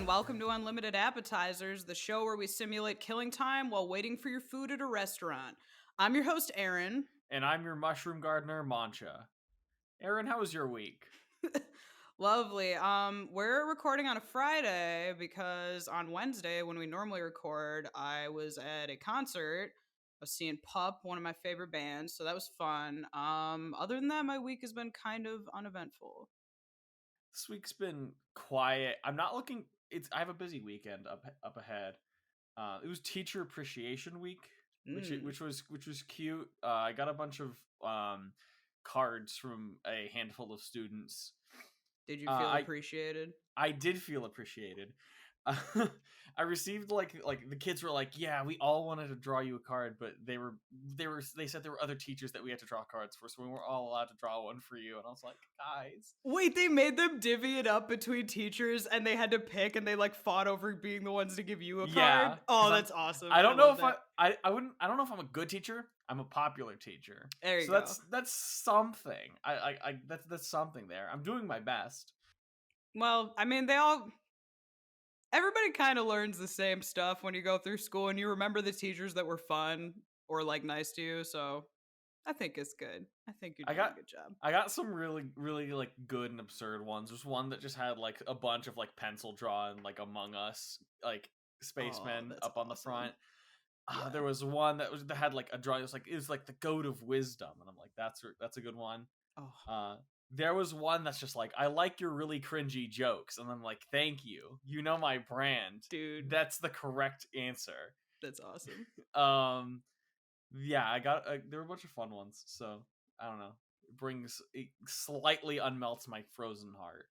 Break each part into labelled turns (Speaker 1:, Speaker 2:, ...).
Speaker 1: and welcome to Unlimited Appetizers, the show where we simulate killing time while waiting for your food at a restaurant. I'm your host, Erin.
Speaker 2: And I'm your mushroom gardener, Mancha. Erin, how was your week?
Speaker 1: Lovely. We're recording on a Friday because on Wednesday, when we normally record, I was at a concert. I was seeing Pup, one of my favorite bands, so that was fun. Other than that, my week has been kind of uneventful.
Speaker 2: This week's been quiet. I'm not looking. I have a busy weekend up ahead. It was Teacher Appreciation Week, which was cute. I got a bunch of cards from a handful of students.
Speaker 1: Did you feel appreciated?
Speaker 2: I did feel appreciated. I received like the kids were like, yeah, we all wanted to draw you a card, but they said there were other teachers that we had to draw cards for, so we weren't all allowed to draw one for you. And I was like, guys,
Speaker 1: wait, they made them divvy it up between teachers, and they had to pick, and they like fought over being the ones to give you a card. Oh, that's awesome.
Speaker 2: I don't know if I don't know if I'm a good teacher. I'm a popular teacher.
Speaker 1: There you go.
Speaker 2: That's something. That's something there. I'm doing my best.
Speaker 1: Well, I mean, everybody kind of learns the same stuff when you go through school, and you remember the teachers that were fun or like nice to you. So I think it's good. I think you're doing a good job.
Speaker 2: I got some really, really like good and absurd ones. There's one that just had like a bunch of like pencil drawn like Among Us like spacemen up on the front. Yeah. There was one that had like a drawing. It was like the goat of wisdom, and I'm like, that's a good one. There was one that's just like, I like your really cringy jokes, and I'm like, thank you. You know my brand,
Speaker 1: dude.
Speaker 2: That's the correct answer.
Speaker 1: That's awesome.
Speaker 2: Yeah, there were a bunch of fun ones. So I don't know. It slightly unmelts my frozen heart.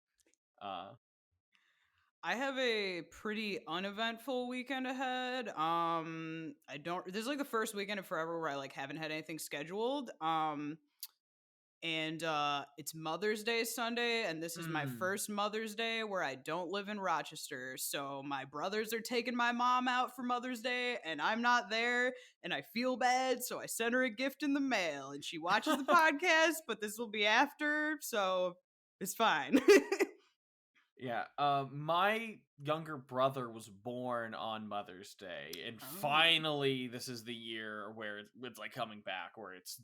Speaker 1: I have a pretty uneventful weekend ahead. This is like the first weekend in forever where I like haven't had anything scheduled. And it's Mother's Day Sunday, and this is my first Mother's Day where I don't live in Rochester. So my brothers are taking my mom out for Mother's Day, and I'm not there, and I feel bad, so I sent her a gift in the mail, and she watches the podcast, but this will be after, so it's fine.
Speaker 2: Yeah, my younger brother was born on Mother's Day, and finally this is the year where it's like coming back, where it's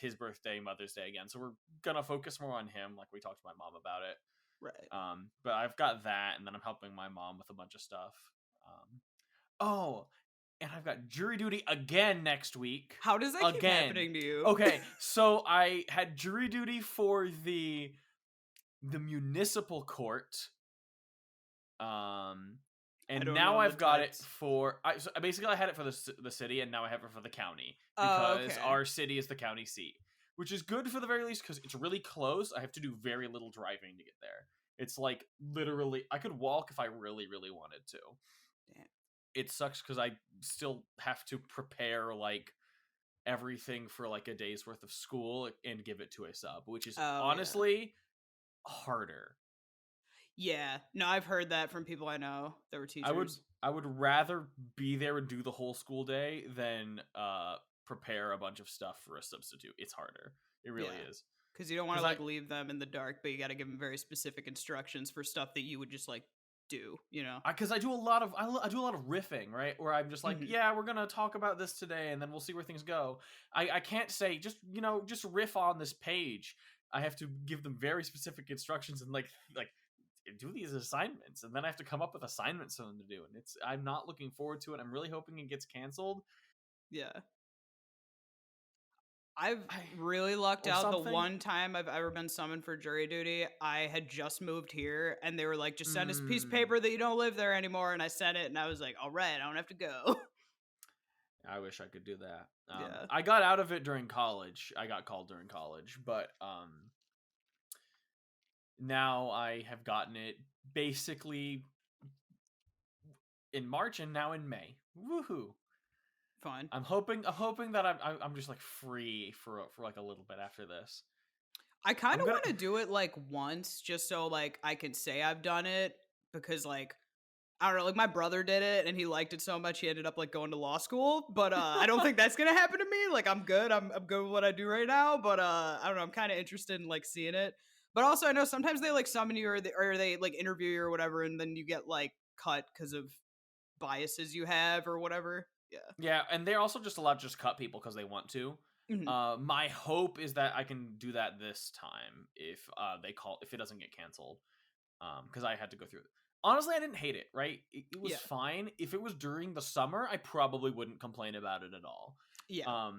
Speaker 2: his birthday, Mother's Day again. So we're gonna focus more on him, like we talked to my mom about it.
Speaker 1: Right.
Speaker 2: But I've got that, and then I'm helping my mom with a bunch of stuff. And I've got jury duty again next week.
Speaker 1: How does that keep happening to you?
Speaker 2: Okay, so I had jury duty for the municipal court, and now I've got it for so basically I had it for the city, and now I have it for the county, because our city is the county seat, which is good for the very least because it's really close. I have to do very little driving to get there. It's like literally I could walk if I really, really wanted to.
Speaker 1: Damn.
Speaker 2: It sucks because I still have to prepare like everything for like a day's worth of school and give it to a sub, which is honestly harder.
Speaker 1: Yeah, no, I've heard that from people I know that were teachers.
Speaker 2: I would rather be there and do the whole school day than prepare a bunch of stuff for a substitute. It's harder. It really is.
Speaker 1: Because you don't want to like leave them in the dark, but you got to give them very specific instructions for stuff that you would just like do, you know?
Speaker 2: Because I do a lot of riffing, right? Where I'm just like, yeah, we're gonna talk about this today, and then we'll see where things go. I can't say just riff on this page. I have to give them very specific instructions and like do these assignments, and then I have to come up with assignments for them to do. And I'm not looking forward to it. I'm really hoping it gets canceled.
Speaker 1: Yeah. I've really lucked out the one time I've ever been summoned for jury duty. I had just moved here, and they were like, just send us a piece of paper that you don't live there anymore. And I sent it, and I was like, all right, I don't have to go.
Speaker 2: I wish I could do that.
Speaker 1: Yeah.
Speaker 2: I got out of it during college. I got called during college, but now I have gotten it basically in March and now in May. Woohoo!
Speaker 1: Fine.
Speaker 2: I'm hoping that I'm just like free for like a little bit after this.
Speaker 1: I kind of want to do it like once, just so like I can say I've done it, because like I don't know, like my brother did it and he liked it so much he ended up like going to law school, but I don't think that's gonna happen to me. Like I'm good with what I do right now, but I don't know, I'm kind of interested in like seeing it. But also I know sometimes they like summon you or they like interview you or whatever, and then you get like cut because of biases you have or whatever. Yeah.
Speaker 2: Yeah, and they're also just allowed to just cut people because they want to. My hope is that I can do that this time if it doesn't get canceled. Because I had to go through it. Honestly, I didn't hate it, right? It was fine. If it was during the summer, I probably wouldn't complain about it at all.
Speaker 1: Yeah.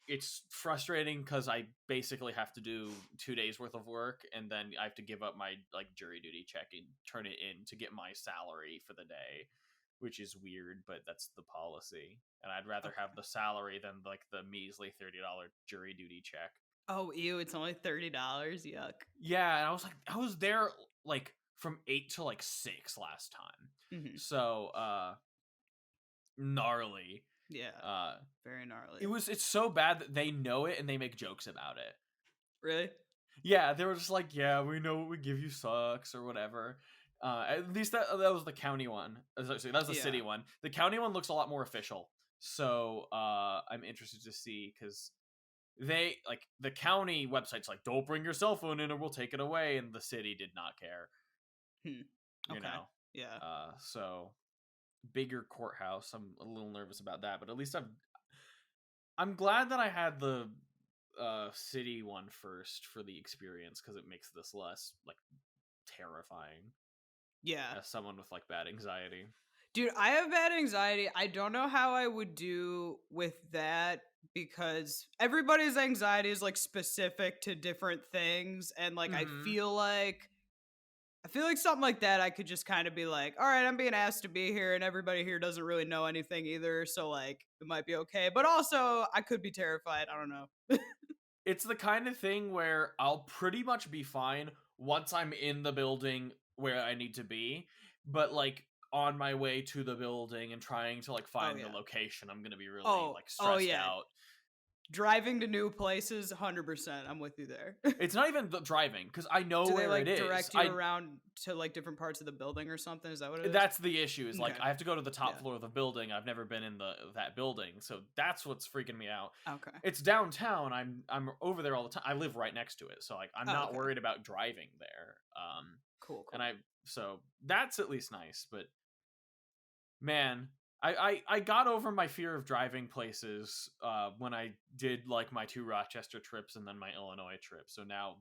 Speaker 2: It's frustrating because I basically have to do 2 days worth of work, and then I have to give up my like jury duty check and turn it in to get my salary for the day, which is weird, but that's the policy. And I'd rather have the salary than like the measly $30 jury duty check.
Speaker 1: Oh, ew! It's only $30. Yuck.
Speaker 2: Yeah, and I was there like from 8 to like 6 last time. So gnarly.
Speaker 1: Yeah. Very gnarly.
Speaker 2: It's so bad that they know it and they make jokes about it.
Speaker 1: Really?
Speaker 2: Yeah, they were just like, yeah, we know what we give you sucks or whatever. At least that was the county one. Sorry, that was the city one. The county one looks a lot more official. So I'm interested to see because they like the county website's like, don't bring your cell phone in or we'll take it away, and the city did not care. You know?
Speaker 1: Yeah.
Speaker 2: So bigger courthouse. I'm a little nervous about that, but at least I'm glad that I had the city one first for the experience because it makes this less like terrifying.
Speaker 1: Yeah.
Speaker 2: As someone with like bad anxiety.
Speaker 1: Dude, I have bad anxiety. I don't know how I would do with that because everybody's anxiety is like specific to different things, and like I feel like something like that I could just kind of be like, all right, I'm being asked to be here and everybody here doesn't really know anything either, so like it might be okay. But also I could be terrified. I don't know.
Speaker 2: It's the kind of thing where I'll pretty much be fine once I'm in the building where I need to be, but like on my way to the building and trying to like find the location, I'm gonna be really like stressed out.
Speaker 1: Driving to new places, 100%. I'm with you there.
Speaker 2: It's not even the driving because I know
Speaker 1: Do
Speaker 2: where
Speaker 1: they, like,
Speaker 2: it is.
Speaker 1: direct you around to like different parts of the building or something? Is that what it is?
Speaker 2: That's the issue. Is like I have to go to the top floor of the building. I've never been in that building, so that's what's freaking me out.
Speaker 1: Okay.
Speaker 2: It's downtown. I'm over there all the time. I live right next to it, so like I'm not worried about driving there.
Speaker 1: Cool.
Speaker 2: And so that's at least nice. But man, I got over my fear of driving places when I did like my 2 Rochester trips and then my Illinois trip. So now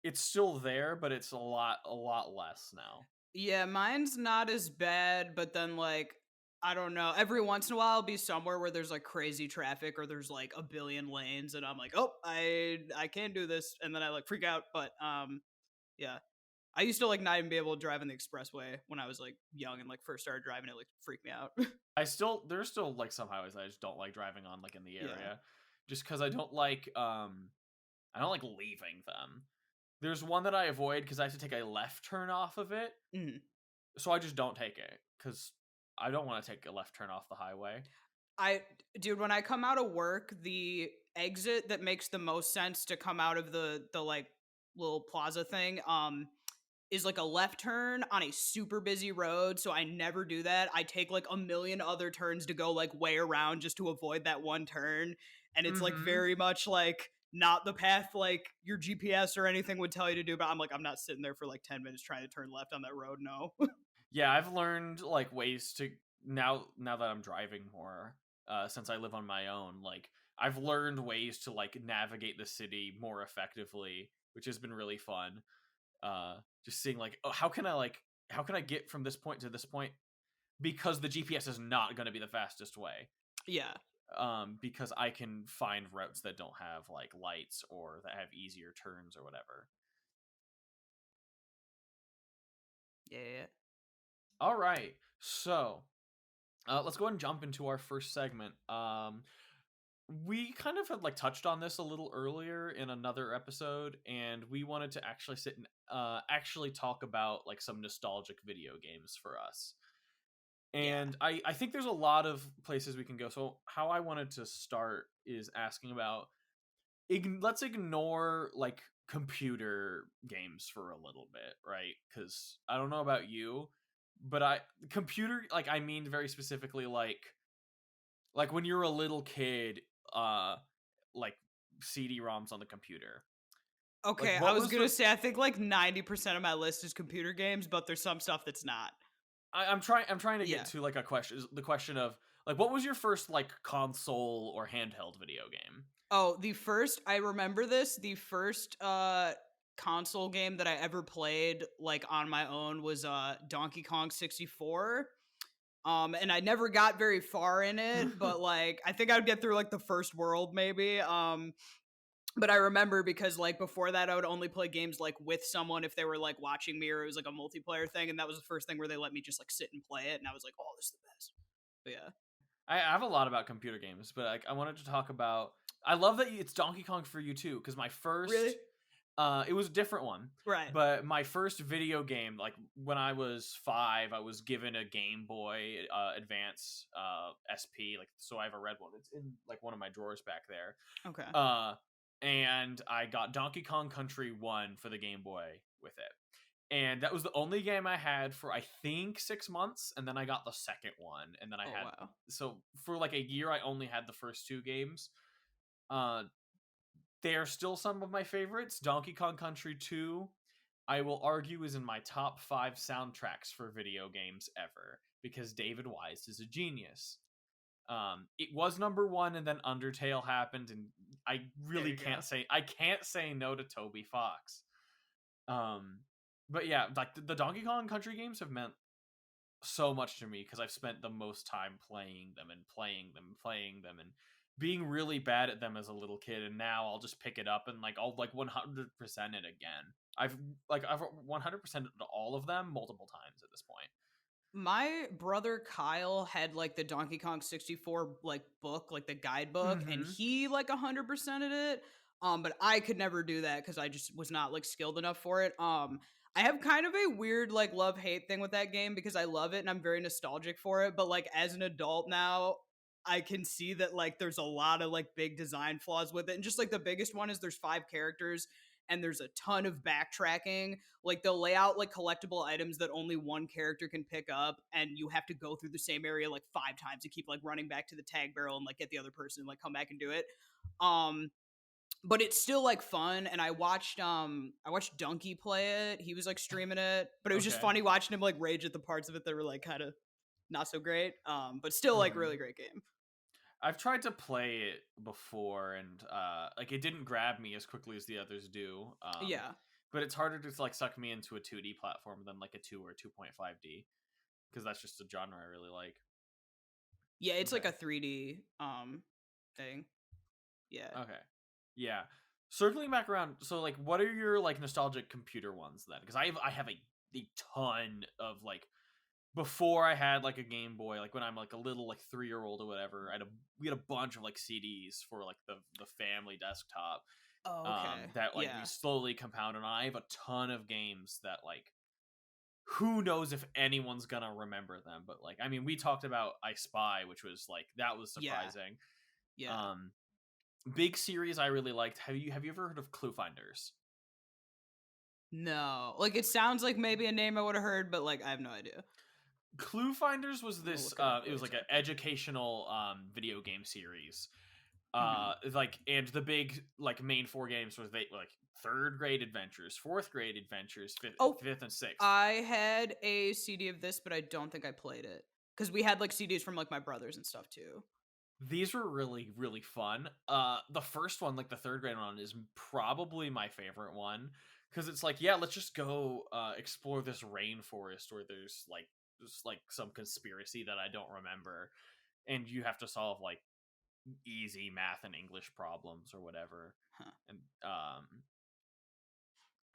Speaker 2: it's still there, but it's a lot less now.
Speaker 1: Yeah, mine's not as bad, but then like I don't know. Every once in a while, I'll be somewhere where there's like crazy traffic or there's like a billion lanes, and I'm like, oh, I can't do this, and then I like freak out. But yeah. I used to like not even be able to drive in the expressway when I was like young and like first started driving. It like freaked me out.
Speaker 2: There's still like some highways I just don't like driving on like in the area, just because I don't like leaving them. There's one that I avoid because I have to take a left turn off of it, so I just don't take it because I don't want to take a left turn off the highway.
Speaker 1: Dude, when I come out of work, the exit that makes the most sense to come out of the like little plaza thing, is like a left turn on a super busy road, so I never do that. I take like a million other turns to go like way around just to avoid that one turn, and it's like very much like not the path like your GPS or anything would tell you to do, but I'm like, I'm not sitting there for like 10 minutes trying to turn left on that road, no.
Speaker 2: Yeah, I've learned like ways to now that I'm driving more since I live on my own, like I've learned ways to like navigate the city more effectively, which has been really fun. Just seeing like, oh, how can I get from this point to this point, because the GPS is not going to be the fastest way.
Speaker 1: Yeah.
Speaker 2: Because I can find routes that don't have like lights or that have easier turns or whatever.
Speaker 1: Yeah.
Speaker 2: All right, so let's go ahead and jump into our first segment. We kind of had like touched on this a little earlier in another episode, and we wanted to actually sit and actually talk about like some nostalgic video games for us. And I think there's a lot of places we can go. So how I wanted to start is asking about let's ignore like computer games for a little bit, right? Because I don't know about you, but I mean very specifically like when you're a little kid, like CD-ROMs on the computer.
Speaker 1: Okay,
Speaker 2: Like,
Speaker 1: I
Speaker 2: what
Speaker 1: was
Speaker 2: was
Speaker 1: gonna
Speaker 2: the
Speaker 1: say I think like 90% of my list is computer games, but there's some stuff that's not.
Speaker 2: I'm trying to get
Speaker 1: Yeah.
Speaker 2: to like the question of like what was your first like console or handheld video game?
Speaker 1: Oh, I remember this, the first console game that I ever played like on my own was Donkey Kong 64. And I never got very far in it, but like I think I would get through like the first world maybe. But I remember because like before that I would only play games like with someone if they were like watching me or it was like a multiplayer thing, and that was the first thing where they let me just like sit and play it, and I was like, oh, this is the best. But yeah.
Speaker 2: I have a lot about computer games, but like I wanted to talk about. I love that it's Donkey Kong for you too, because my
Speaker 1: Really?
Speaker 2: first, it was a different one,
Speaker 1: Right.
Speaker 2: but my first video game, like when I was 5, I was given a Game Boy Advance SP, like so I have a red one. It's in like one of my drawers back there.
Speaker 1: Okay.
Speaker 2: And I got Donkey Kong Country 1 for the Game Boy with it. And that was the only game I had for I think 6 months, and then I got the second one, and then I had
Speaker 1: Wow.
Speaker 2: so for like a year I only had the first two games. Uh, they are still some of my favorites. Donkey Kong Country 2, I will argue, is in my top 5 soundtracks for video games ever because David Wise is a genius. It was number 1, and then Undertale happened, and I really can't say no to Toby Fox. But yeah, like the Donkey Kong Country games have meant so much to me because I've spent the most time playing them and being really bad at them as a little kid, and now I'll just pick it up and like I'll like 100% it again. I've 100% all of them multiple times at this point.
Speaker 1: My brother Kyle had like the Donkey Kong 64 like book, like the guidebook, and
Speaker 2: Mm-hmm.
Speaker 1: he like 100%ed it. But I could never do that because I just was not like skilled enough for it. I have kind of a weird like love-hate thing with that game because I love it and I'm very nostalgic for it, but like as an adult now, I can see that like there's a lot of like big design flaws with it. And just like the biggest one is there's 5 characters and there's a ton of backtracking. Like they'll lay out like collectible items that only one character can pick up, and you have to go through the same area like 5 times to keep like running back to the tag barrel and like get the other person and like come back and do it. um but it's still like fun, and I watched Donkey play it. He was like streaming it, but it was just
Speaker 2: Okay.
Speaker 1: funny watching him like rage at the parts of it that were like kind of not so great, but still like
Speaker 2: Mm-hmm.
Speaker 1: really great game.
Speaker 2: I've tried to play it before, and like it didn't grab me as quickly as the others do.
Speaker 1: Yeah.
Speaker 2: But it's harder to like suck me into a 2D platform than like a 2 or 2.5D because that's just a genre I really like.
Speaker 1: Yeah, it's like
Speaker 2: Okay.
Speaker 1: a 3D thing. Yeah.
Speaker 2: Okay. Yeah. Circling back around, so like, what are your like nostalgic computer ones then? Because I have a ton of like before I had like a Game Boy, like when I'm like a little like 3-year-old or whatever. We had a bunch of like CDs for like the family desktop.
Speaker 1: Oh, okay.
Speaker 2: That like we
Speaker 1: Yeah.
Speaker 2: slowly compounded. And I have a ton of games that like who knows if anyone's gonna remember them, but like I mean we talked about I Spy, which was like that was
Speaker 1: Yeah.
Speaker 2: surprising.
Speaker 1: Yeah.
Speaker 2: Um Big series I really liked. Have you ever heard of Clue Finders?
Speaker 1: No. Like it sounds like maybe a name I would have heard, but like I have no idea.
Speaker 2: Clue Finders was
Speaker 1: I'm gonna
Speaker 2: this
Speaker 1: look it up
Speaker 2: it
Speaker 1: really
Speaker 2: was like an
Speaker 1: quickly.
Speaker 2: educational video game series.
Speaker 1: Hmm.
Speaker 2: Like and the big like main 4 games was they like 3rd grade adventures, 4th grade adventures,
Speaker 1: Oh,
Speaker 2: 5th and 6th.
Speaker 1: I had a CD of this, but I don't think I played it because we had like CDs from like my brothers and stuff too.
Speaker 2: These were really really fun. The first one, like the 3rd grade one, is probably my favorite one because it's like, yeah, let's just go explore this rainforest where there's like just like some conspiracy that I don't remember, and you have to solve like easy math and English problems or whatever.
Speaker 1: Huh.
Speaker 2: And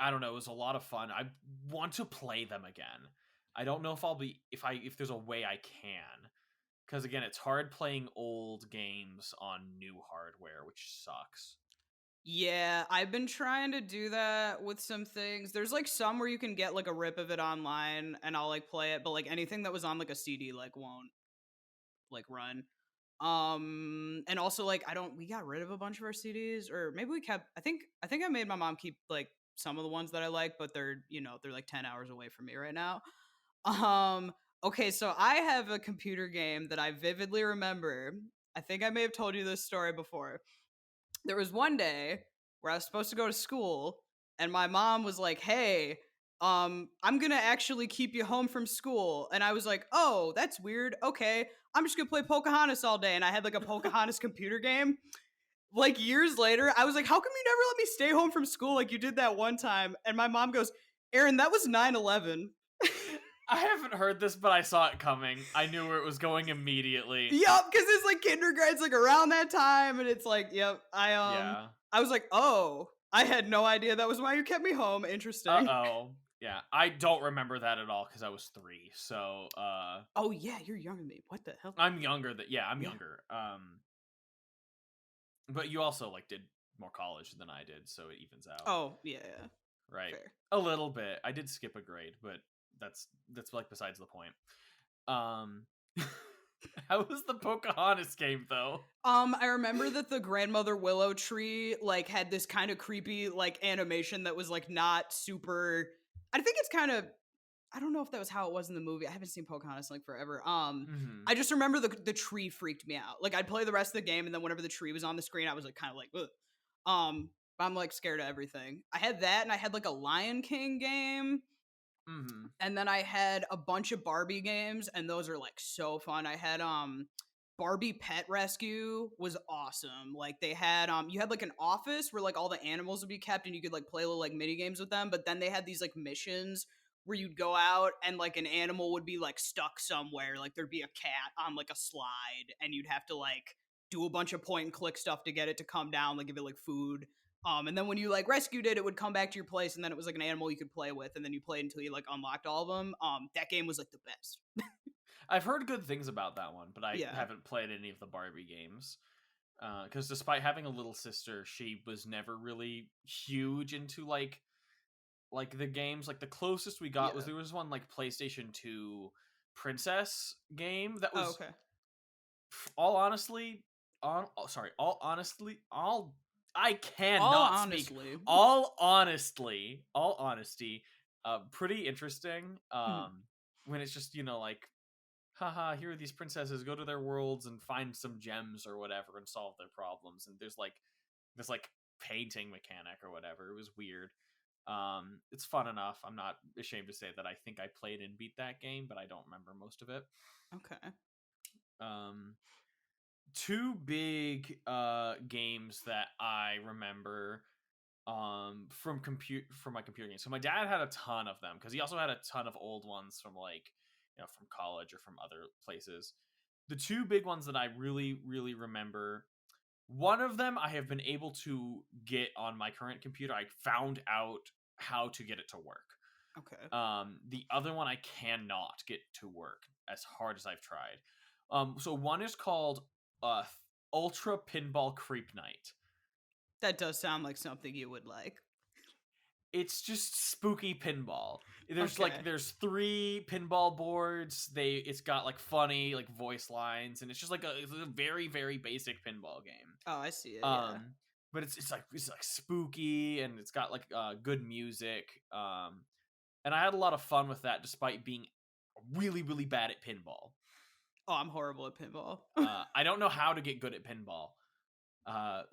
Speaker 2: I don't know, it was a lot of fun. I want to play them again. I don't know if I'll be if there's a way I can. Because again, it's hard playing old games on new hardware, which sucks.
Speaker 1: Yeah, I've been trying to do that with some things. There's like some where you can get like a rip of it online and I'll like play it, but like anything that was on like a CD like won't like run. And also like we got rid of a bunch of our CDs, or maybe we kept I think I made my mom keep like some of the ones that I like, but they're like 10 hours away from me right now. Okay, so I have a computer game that I vividly remember. I think I may have told you this story before. There was one day where I was supposed to go to school, and my mom was like, "Hey, I'm gonna actually keep you home from school." And I was like, "Oh, that's weird. Okay, I'm just gonna play Pocahontas all day." And I had like a Pocahontas computer game. Like years later, I was like, "How come you never let me stay home from school like you did that one time?" And my mom goes, "Erin, that was 9/11."
Speaker 2: I haven't heard this, but I saw it coming. I knew where it was going immediately.
Speaker 1: Yep, because it's like kindergarten, it's like around that time, and it's like, yep.
Speaker 2: Yeah.
Speaker 1: I was like, "Oh, I had no idea that was why you kept me home. Interesting."
Speaker 2: Uh-oh. Yeah, I don't remember that at all because I was 3. So,
Speaker 1: Oh yeah, you're younger than me. What the hell?
Speaker 2: I'm younger I'm
Speaker 1: Yeah.
Speaker 2: younger. But you also like did more college than I did, so it evens out,
Speaker 1: Oh yeah, yeah.
Speaker 2: right?
Speaker 1: Fair.
Speaker 2: A little bit. I did skip a grade, but that's like besides the point. Um, how was the Pocahontas game though?
Speaker 1: I remember that the grandmother willow tree like had this kind of creepy like animation that was like not super. I think it's kind of. I don't know if that was how it was in the movie. I haven't seen Pocahontas in like forever.
Speaker 2: Mm-hmm.
Speaker 1: I just remember the tree freaked me out. Like I'd play the rest of the game, and then whenever the tree was on the screen, I was like kind of like, ugh. I'm like scared of everything. I had that, and I had like a Lion King game.
Speaker 2: Mm-hmm.
Speaker 1: And then I had a bunch of Barbie games, and those are like so fun. I had Barbie Pet Rescue was awesome. Like they had you had like an office where like all the animals would be kept and you could like play little like mini games with them, but then they had these like missions where you'd go out and like an animal would be like stuck somewhere. Like there'd be a cat on like a slide and you'd have to like do a bunch of point and click stuff to get it to come down, like give it like food. And then when you like rescued it, it would come back to your place, and then it was like an animal you could play with, and then you played until you like unlocked all of them. That game was like the best.
Speaker 2: I've heard good things about that one, but I
Speaker 1: Yeah,
Speaker 2: haven't played any of the Barbie games. Because despite having a little sister, she was never really huge into like the games. Like the closest we got was
Speaker 1: yeah.
Speaker 2: there was one like PlayStation 2 princess game that
Speaker 1: Oh,
Speaker 2: was
Speaker 1: okay.
Speaker 2: all honestly on oh, sorry all honestly all I
Speaker 1: All
Speaker 2: cannot speak
Speaker 1: honestly,
Speaker 2: all honesty pretty interesting
Speaker 1: mhm.
Speaker 2: when it's just like haha, here are these princesses, go to their worlds and find some gems or whatever and solve their problems, and there's like this like painting mechanic or whatever. It was weird. It's fun enough. I'm not ashamed to say that I think I played and beat that game, but I don't remember most of it.
Speaker 1: Okay.
Speaker 2: um Two big games that I remember from my computer games. So my dad had a ton of them because he also had a ton of old ones from like from college or from other places. The two big ones that I really really remember, one of them I have been able to get on my current computer. I found out how to get it to work.
Speaker 1: Okay.
Speaker 2: The other one I cannot get to work as hard as I've tried. So one is called uh Ultra Pinball Creep Night.
Speaker 1: That does sound like something you would like.
Speaker 2: It's just spooky pinball.
Speaker 1: Okay.
Speaker 2: There's 3 pinball boards. It's got like funny like voice lines, and it's a very very basic pinball game.
Speaker 1: Oh, I see it. Yeah.
Speaker 2: Um, but it's like spooky, and it's got like good music. And I had a lot of fun with that, despite being really really bad at pinball.
Speaker 1: Oh, I'm horrible at pinball.
Speaker 2: I don't know how to get good at pinball.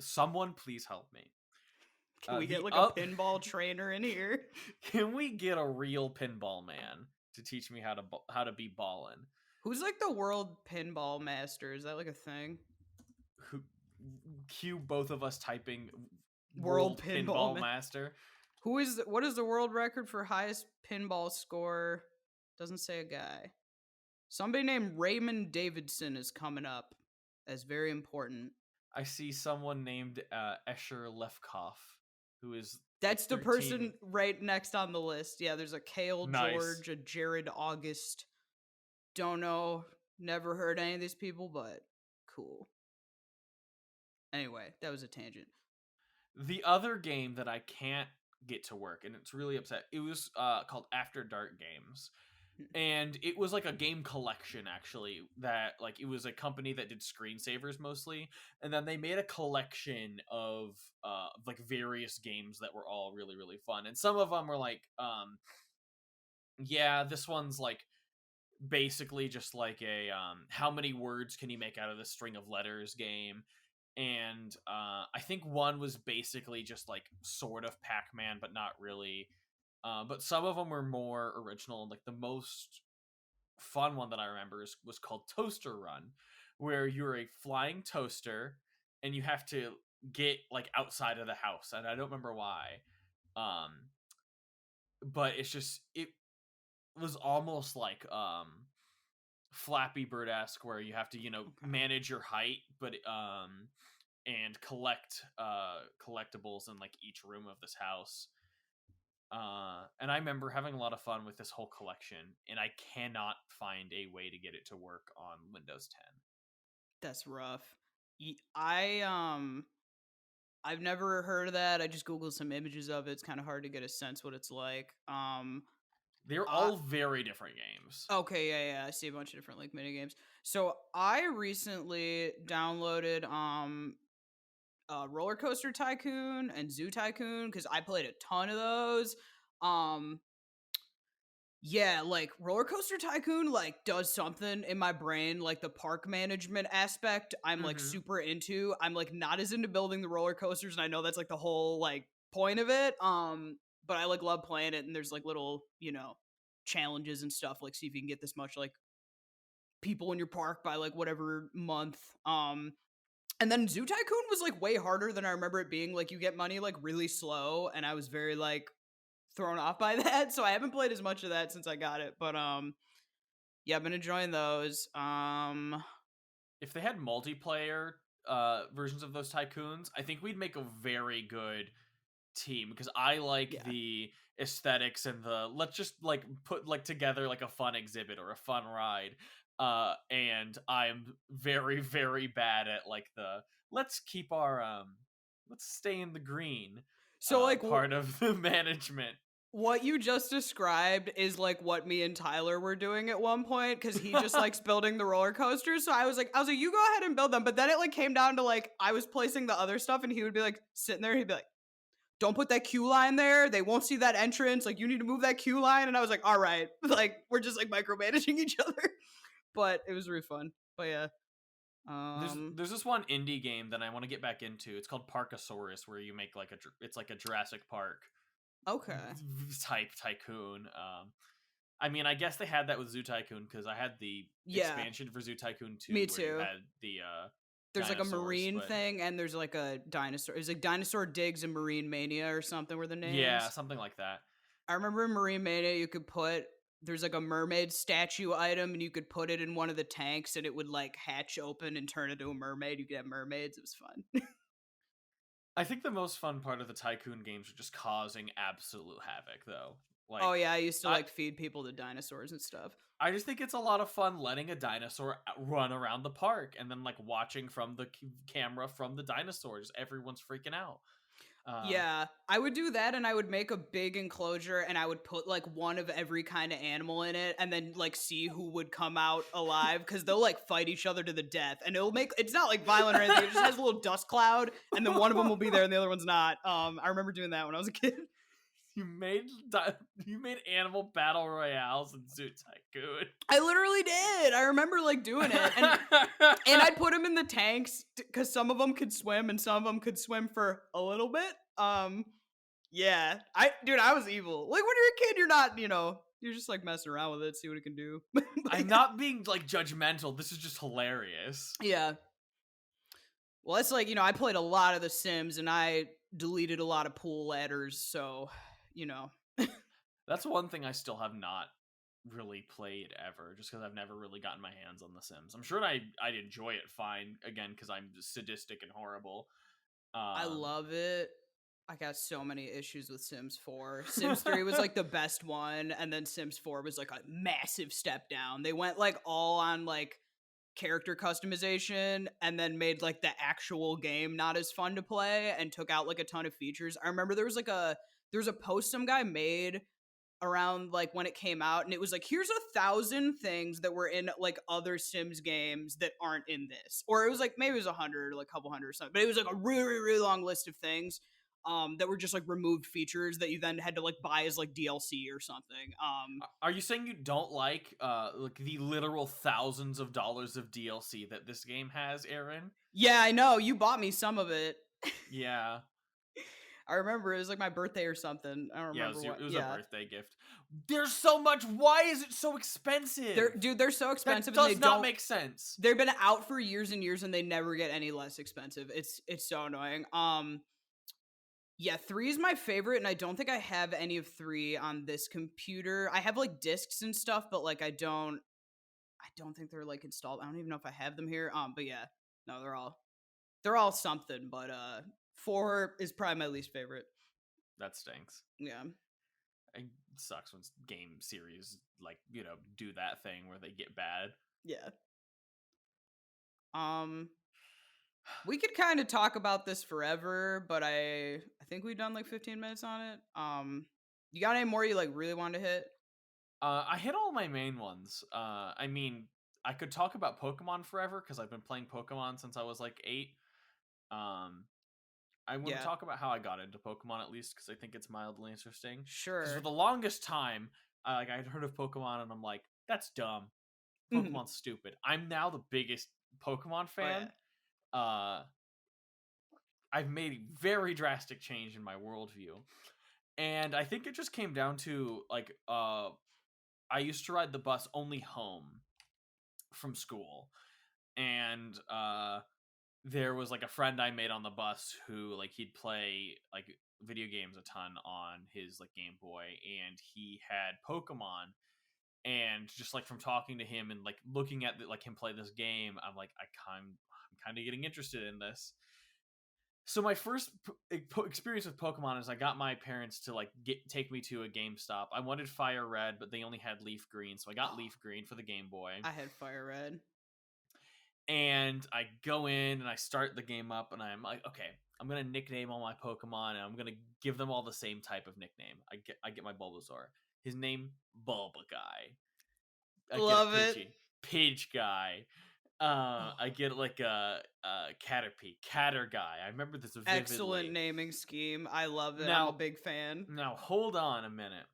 Speaker 2: Someone please help me.
Speaker 1: Can we get
Speaker 2: The
Speaker 1: like a
Speaker 2: up
Speaker 1: pinball trainer in here?
Speaker 2: Can we get a real pinball man to teach me how to be ballin'?
Speaker 1: Who's like the world pinball master? Is that like a thing?
Speaker 2: Who cue both of us typing
Speaker 1: World
Speaker 2: world
Speaker 1: pinball
Speaker 2: pinball master.
Speaker 1: what is the world record for highest pinball score? Doesn't say a guy. Somebody named Raymond Davidson is coming up as very important.
Speaker 2: I see someone named Escher Lefkoff, who is like
Speaker 1: That's the
Speaker 2: 13.
Speaker 1: person right next on the list. Yeah, there's a Kale
Speaker 2: Nice.
Speaker 1: George, a Jared August. Don't know, never heard any of these people, but cool. Anyway, that was a tangent.
Speaker 2: The other game that I can't get to work, and it's really upset. It was called After Dark Games, and it was like a game collection actually, that like it was a company that did screensavers mostly, and then they made a collection of like various games that were all really really fun, and some of them were like yeah, this one's like basically just like a how many words can you make out of this string of letters game. and I think one was basically just like sort of Pac-Man, but not really. But some of them were more original. Like the most fun one that I remember was called Toaster Run, where you're a flying toaster and you have to get like outside of the house, and I don't remember why. Um, but it was almost like Flappy Bird-esque, where you have to manage your height, but and collect collectibles in like each room of this house. And I remember having a lot of fun with this whole collection, and I cannot find a way to get it to work on Windows 10.
Speaker 1: That's rough. I've never heard of that. I just googled some images of it. It's kind of hard to get a sense what it's like.
Speaker 2: They're all very different games.
Speaker 1: Okay, yeah. I see a bunch of different like mini games. So I recently downloaded Roller Coaster Tycoon and Zoo Tycoon because I played a ton of those. Yeah, like Roller Coaster Tycoon like does something in my brain, like the park management aspect I'm like super into. I'm like not as into building the roller coasters, and I know that's like the whole like point of it. But I like love playing it, and there's like little, challenges and stuff, like see if you can get this much like people in your park by like whatever month. And then Zoo Tycoon was like way harder than I remember it being. Like you get money like really slow, and I was very like thrown off by that, so I haven't played as much of that since I got it. But yeah, I've been enjoying those.
Speaker 2: If they had multiplayer versions of those tycoons, I think we'd make a very good team, because I like the aesthetics and the let's just like put like together like a fun exhibit or a fun ride. And I'm very, very bad at like the let's keep our let's stay in the green.
Speaker 1: So like
Speaker 2: part of the management.
Speaker 1: What you just described is like what me and Tyler were doing at one point, because he just likes building the roller coasters. So I was like, you go ahead and build them. But then it like came down to like I was placing the other stuff, and he would be like sitting there. He'd be like, "Don't put that queue line there. They won't see that entrance. Like you need to move that queue line." And I was like, "All right." Like we're just like micromanaging each other. But it was really fun. But yeah.
Speaker 2: There's this one indie game that I want to get back into. It's called Parkosaurus, where you make like it's like a Jurassic Park type tycoon. I mean, I guess they had that with Zoo Tycoon, because I had the expansion for Zoo Tycoon 2.
Speaker 1: Me too.
Speaker 2: Where you had the
Speaker 1: there's like a marine thing, and there's like a dinosaur. It's like Dinosaur Digs and Marine Mania or something were the names.
Speaker 2: Yeah, something like that.
Speaker 1: I remember in Marine Mania you could there's like a mermaid statue item, and you could put it in one of the tanks, and it would like hatch open and turn into a mermaid. You could have mermaids. It was fun.
Speaker 2: I think the most fun part of the Tycoon games are just causing absolute havoc, though. Like,
Speaker 1: oh yeah, I used to like feed people to dinosaurs and stuff.
Speaker 2: I just think it's a lot of fun letting a dinosaur run around the park, and then like watching from the camera from the dinosaurs. Everyone's freaking out.
Speaker 1: Yeah, I would do that, and I would make a big enclosure, and I would put like one of every kind of animal in it, and then like see who would come out alive, because they'll like fight each other to the death, and it's not like violent or anything. It just has a little dust cloud, and then one of them will be there and the other one's not. I remember doing that when I was a kid.
Speaker 2: You made animal battle royales in Zoo Tycoon.
Speaker 1: I literally did. I remember like doing it, and I'd put them in the tanks because some of them could swim and some of them could swim for a little bit. Yeah, I was evil. Like when you're a kid, you're not, you're just like messing around with it, see what it can do.
Speaker 2: I'm not being like judgmental. This is just hilarious.
Speaker 1: Yeah. Well, it's like, I played a lot of The Sims, and I deleted a lot of pool ladders, so.
Speaker 2: That's one thing I still have not really played ever, just because I've never really gotten my hands on The Sims. I'm sure I'd enjoy it fine, again, because I'm sadistic and horrible.
Speaker 1: I love it. I got so many issues with Sims 4. Sims 3 was like the best one, and then Sims 4 was like a massive step down. They went like all on like character customization, and then made like the actual game not as fun to play, and took out like a ton of features. I remember there was a post some guy made around like when it came out, and it was like, here's 1,000 things that were in like other Sims games that aren't in this, or it was like maybe it was 100 or like a couple hundred or something, but it was like a really, really long list of things. that were just like removed features that you then had to like buy as like DLC or something.
Speaker 2: Are you saying you don't like the literal thousands of dollars of DLC that this game has, Erin?
Speaker 1: Yeah, I know. You bought me some of it.
Speaker 2: Yeah.
Speaker 1: I remember it was like my birthday or something. I don't
Speaker 2: Yeah,
Speaker 1: remember what.
Speaker 2: it was a
Speaker 1: Yeah.
Speaker 2: birthday gift. There's so much. Why is it so expensive?
Speaker 1: They're so expensive
Speaker 2: That
Speaker 1: and they
Speaker 2: does not
Speaker 1: don't
Speaker 2: make sense.
Speaker 1: They've been out for years and years and they never get any less expensive. It's so annoying. Yeah, 3 is my favorite, and I don't think I have any of 3 on this computer. I have like discs and stuff, but like I don't think they're like installed. I don't even know if I have them here. But yeah, no, they're all something. But 4 is probably my least favorite.
Speaker 2: That stinks.
Speaker 1: Yeah,
Speaker 2: It sucks when game series like do that thing where they get bad.
Speaker 1: yeah. We could kind of talk about this forever, but I think we've done like 15 minutes on it. You got any more you like really want to hit?
Speaker 2: I hit all my main ones. I mean, I could talk about Pokemon forever because I've been playing Pokemon since I was like 8. I want to
Speaker 1: Yeah,
Speaker 2: talk about how I got into Pokemon at least because I think it's mildly interesting. Because for
Speaker 1: sure.
Speaker 2: the longest time, I'd heard of Pokemon and I'm like, that's dumb.
Speaker 1: Mhm.
Speaker 2: Pokemon's stupid. I'm now the biggest Pokemon
Speaker 1: Oh yeah.
Speaker 2: fan. Uh, I've made a very drastic change in my worldview, and I think it just came down to like, I used to ride the bus only home from school, and there was like a friend I made on the bus who like he'd play like video games a ton on his like Game Boy, and he had Pokemon. And just like from talking to him and like looking at like him play this game, I'm like I'm kind of getting interested in this. So my first experience with Pokemon is I got my parents to like take me to a GameStop. I wanted Fire Red, but they only had Leaf Green, so I got
Speaker 1: Oh,
Speaker 2: Leaf Green for the Game Boy.
Speaker 1: I had Fire Red.
Speaker 2: And I go in and I start the game up, and I'm like, okay, I'm gonna nickname all my Pokemon, and I'm gonna give them all the same type of nickname. I get my Bulbasaur. His name Bulba Guy. I get a
Speaker 1: Love it.
Speaker 2: Pidge Guy.
Speaker 1: Oh,
Speaker 2: I get like a Caterpie, Catter Guy. I remember this vividly.
Speaker 1: excellent naming scheme. I love it. I'm a
Speaker 2: Now,
Speaker 1: big fan.
Speaker 2: now hold on a minute,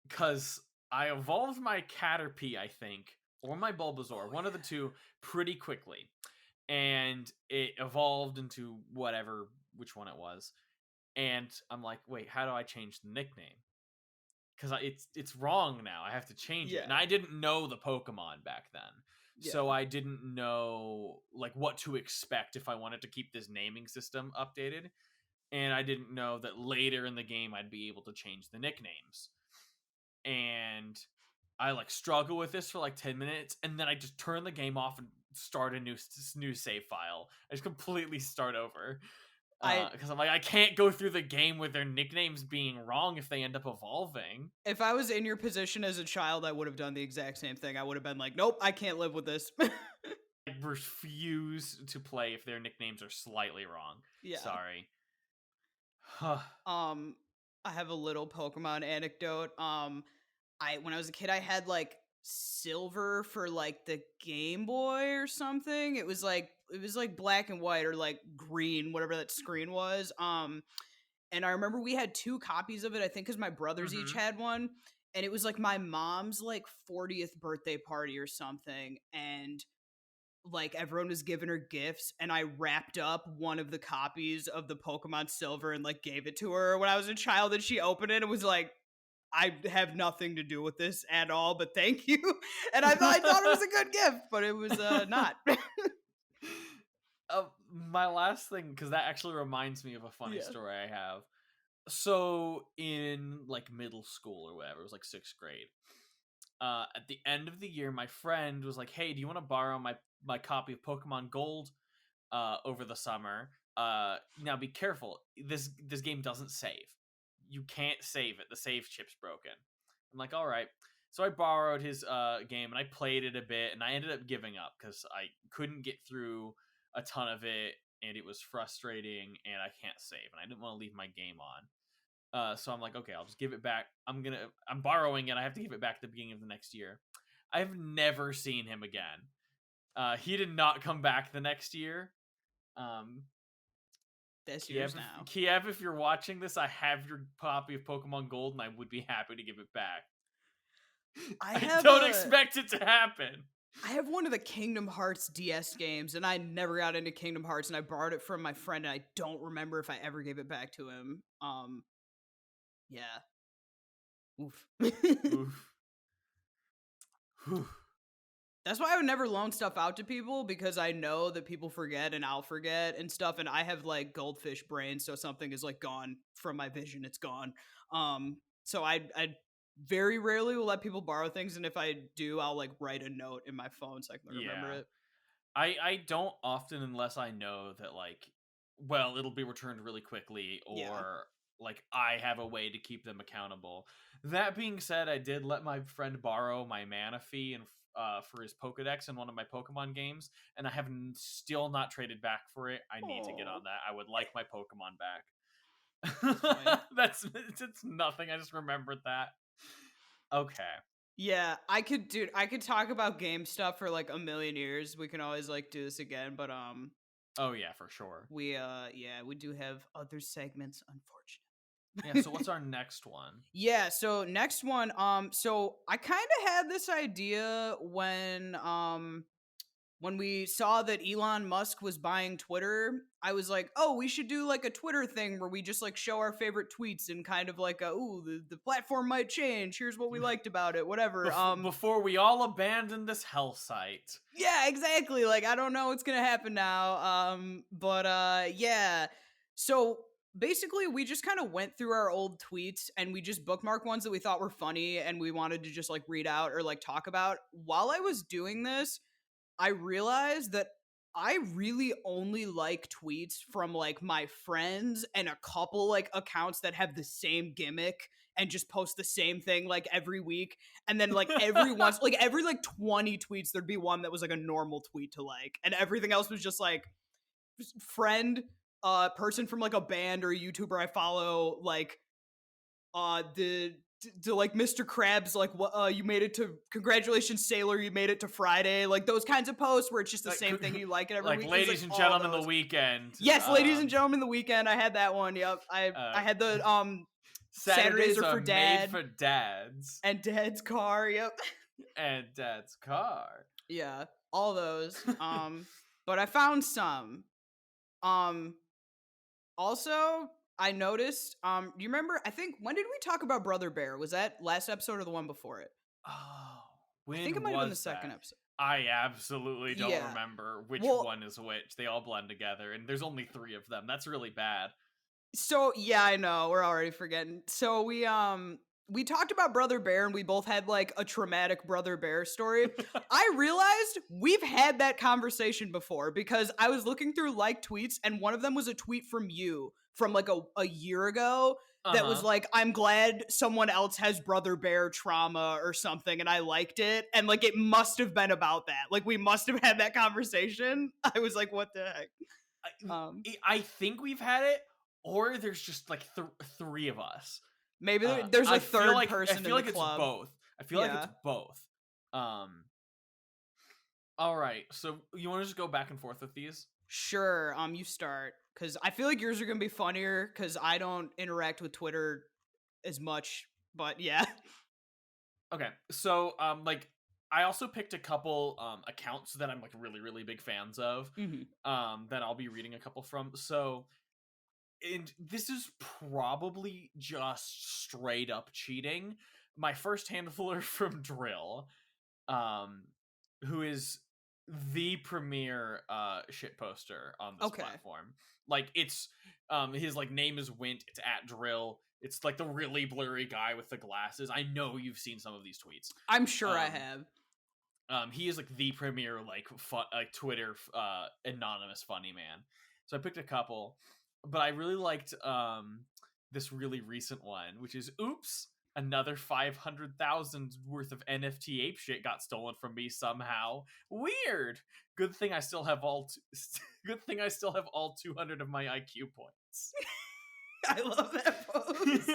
Speaker 2: because I evolved my Caterpie, I think, or my Bulbasaur, one of the two, pretty quickly, and it evolved into whatever, which one it was, and I'm like, wait, how do I change the nickname? Because it's wrong now. I have to change it, and
Speaker 1: Yeah.
Speaker 2: I didn't know the Pokemon back then, so
Speaker 1: Yeah.
Speaker 2: I didn't know like what to expect if I wanted to keep this naming system updated, and I didn't know that later in the game I'd be able to change the nicknames. And I like struggle with this for like 10 minutes, and then I just turn the game off and start a new save file. I just completely start over.
Speaker 1: I
Speaker 2: Because I'm like, I can't go through the game with their nicknames being wrong if they end up evolving.
Speaker 1: If I was in your position as a child, I would have done the exact same thing. I would have been like, "Nope, I can't live with this."
Speaker 2: I refuse to play if their nicknames are slightly wrong.
Speaker 1: Yeah.
Speaker 2: Sorry.
Speaker 1: Um, I have a little Pokemon anecdote. I when I was a kid, I had like silver for like the Game Boy or something. It was like black and white or like green, whatever that screen was. And I remember we had 2 copies of it. I think because my brothers each
Speaker 2: Mm-hmm.
Speaker 1: had one, and it was like my mom's like 40th birthday party or something, and like everyone was giving her gifts, and I wrapped up one of the copies of the Pokemon Silver and like gave it to her when I was a child, and she opened it and was like, I have nothing to do with this at all, but thank you. And I thought it was a good gift, but it was not.
Speaker 2: My last thing, because that actually reminds me of a funny
Speaker 1: Yeah.
Speaker 2: story I have. So in like middle school or whatever, it was like 6th grade. At the end of the year, my friend was like, "Hey, do you want to borrow my copy of Pokemon Gold over the summer? Now be careful. This game doesn't save. You can't save it. The save chip's broken." I'm like, "All right." So I borrowed his game and I played it a bit, and I ended up giving up because I couldn't get through a ton of it, and it was frustrating, and I can't save, and I didn't want to leave my game on. So I'm like, okay, I'll just give it back. I'm borrowing it. I have to give it back at the beginning of the next year. I've never seen him again. He did not come back the next year.
Speaker 1: That's
Speaker 2: Kiev,
Speaker 1: yours now.
Speaker 2: Kiev, if you're watching this, I have your copy of Pokemon Gold, and I would be happy to give it back. I don't expect it to happen.
Speaker 1: I have one of the Kingdom Hearts DS games, and I never got into Kingdom Hearts, and I borrowed it from my friend, and I don't remember if I ever gave it back to him. Yeah. Oof.
Speaker 2: Oof.
Speaker 1: That's why I would never loan stuff out to people, because I know that people forget and I'll forget and stuff, and I have like goldfish brain, so something is like gone from my vision, it's gone. So I very rarely will let people borrow things, and if I do, I'll like write a note in my phone so I can remember it.
Speaker 2: I don't often, unless I know that like, well, it'll be returned really quickly, or like I have a way to keep them accountable. That being said, I did let my friend borrow my Manaphy and for his Pokedex in one of my Pokemon games, and I have still not traded back for it. I need to get on that. I would like my Pokemon back. That's it's nothing. I just remembered that. Okay.
Speaker 1: Yeah, I could talk about game stuff for like a million years. We can always like do this again, but
Speaker 2: oh yeah, for sure.
Speaker 1: We do have other segments, unfortunately.
Speaker 2: Yeah, so what's our next one?
Speaker 1: Yeah, so next one, so I kind of had this idea when we saw that Elon Musk was buying Twitter. I was like, oh, we should do like a Twitter thing where we just like show our favorite tweets and kind of like, the platform might change. Here's what we liked about it, whatever.
Speaker 2: Before we all abandon this hell site.
Speaker 1: Yeah, exactly. Like, I don't know what's gonna happen now. Yeah. So basically, we just kind of went through our old tweets and we just bookmarked ones that we thought were funny and we wanted to just like read out or like talk about. While I was doing this, I realized that I really only like tweets from like my friends and a couple like accounts that have the same gimmick and just post the same thing like every week. And then like every once, like every like 20 tweets, there'd be one that was like a normal tweet to like, and everything else was just like friend, person from like a band or a YouTuber I follow, like the like Mr. Krabs, like what you made it to, congratulations Sailor, you made it to Friday, like those kinds of posts where it's just the same thing you like it every
Speaker 2: like
Speaker 1: week.
Speaker 2: Ladies and gentlemen, the weekend.
Speaker 1: Yes, ladies and gentlemen, the weekend. I had that one. Yep. I had the Saturdays are for dad,
Speaker 2: made for dads,
Speaker 1: and dad's car. Yep.
Speaker 2: And dad's car.
Speaker 1: Yeah, all those. But I found some. Also, I noticed, do you remember, I think, when did we talk about Brother Bear? Was that last episode or the one before it?
Speaker 2: Oh,
Speaker 1: I think it might have been the second episode.
Speaker 2: I absolutely don't remember which one is which. They all blend together, and there's only 3 of them. That's really bad.
Speaker 1: So, yeah, I know. We're already forgetting. So, we talked about Brother Bear, and we both had, like, a traumatic Brother Bear story. I realized we've had that conversation before, because I was looking through, like, tweets, and one of them was a tweet from you from, like, a year ago that was like, I'm glad someone else has Brother Bear trauma or something, and I liked it. And, like, it must have been about that. Like, we must have had that conversation. I was like, what the heck?
Speaker 2: I think we've had it, or there's just, like, 3 of us.
Speaker 1: Maybe there's a third person in the club.
Speaker 2: It's both. I feel like it's both. All right. So you want to just go back and forth with these?
Speaker 1: Sure. You start, because I feel like yours are gonna be funnier because I don't interact with Twitter as much. But yeah.
Speaker 2: Okay. So like, I also picked a couple accounts that I'm like really, really big fans of. That I'll be reading a couple from. So. And this is probably just straight up cheating. My first handful are from Drill, who is the premier shit poster on this platform. Like, it's his like name is Wint. It's at Drill. It's like the really blurry guy with the glasses. I know you've seen some of these tweets.
Speaker 1: I'm sure I have.
Speaker 2: He is like the premier like Twitter anonymous funny man. So I picked a couple. But I really liked this really recent one, which is, oops, another 500,000 worth of NFT ape shit got stolen from me somehow. Weird. Good thing I still have all 200 of my IQ points.
Speaker 1: I love that post.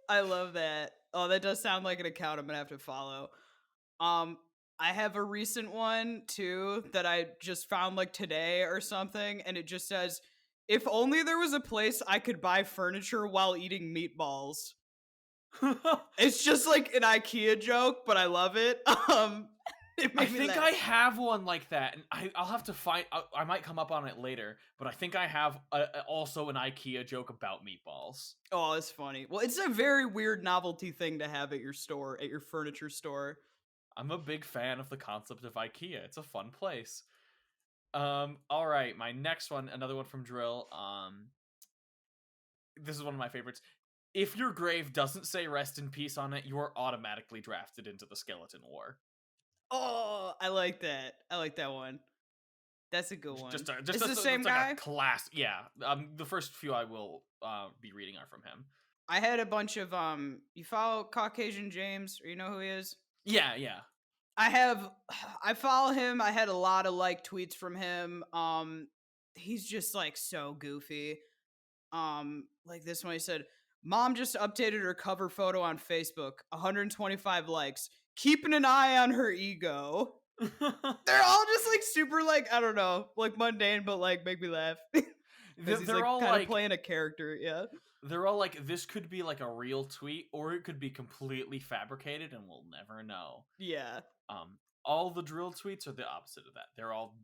Speaker 1: I love that. Oh, that does sound like an account I'm gonna have to follow. I have a recent one too that I just found like today or something, and it just says, If only there was a place I could buy furniture while eating meatballs. It's just like an IKEA joke, but I love it.
Speaker 2: I think I have one like that, and I'll have to find. I might come up on it later, but I think I have also an IKEA joke about meatballs.
Speaker 1: Oh, it's funny. Well, it's a very weird novelty thing to have at your store, at your furniture store.
Speaker 2: I'm a big fan of the concept of IKEA. It's a fun place. All right, my next one, another one from Drill. This is one of my favorites. If your grave doesn't say "Rest in Peace" on it, you are automatically drafted into the Skeleton War.
Speaker 1: Oh, I like that. I like that one. That's a good one.
Speaker 2: Just
Speaker 1: it's the same guy.
Speaker 2: Class, yeah. The first few I will be reading are from him.
Speaker 1: I had a bunch of You follow Caucasian James, or you know who he is?
Speaker 2: Yeah.
Speaker 1: I follow him. I had a lot of like tweets from him. He's just like so goofy. Like this one, he said, "Mom just updated her cover photo on Facebook. 125 likes. Keeping an eye on her ego." They're all just like super like, I don't know, like mundane, but like make me laugh. He's
Speaker 2: they're
Speaker 1: like,
Speaker 2: all
Speaker 1: kind of
Speaker 2: like
Speaker 1: playing a character. Yeah.
Speaker 2: They're all like, this could be like a real tweet, or it could be completely fabricated, and we'll never know.
Speaker 1: Yeah.
Speaker 2: All the Drill tweets are the opposite of that. They're all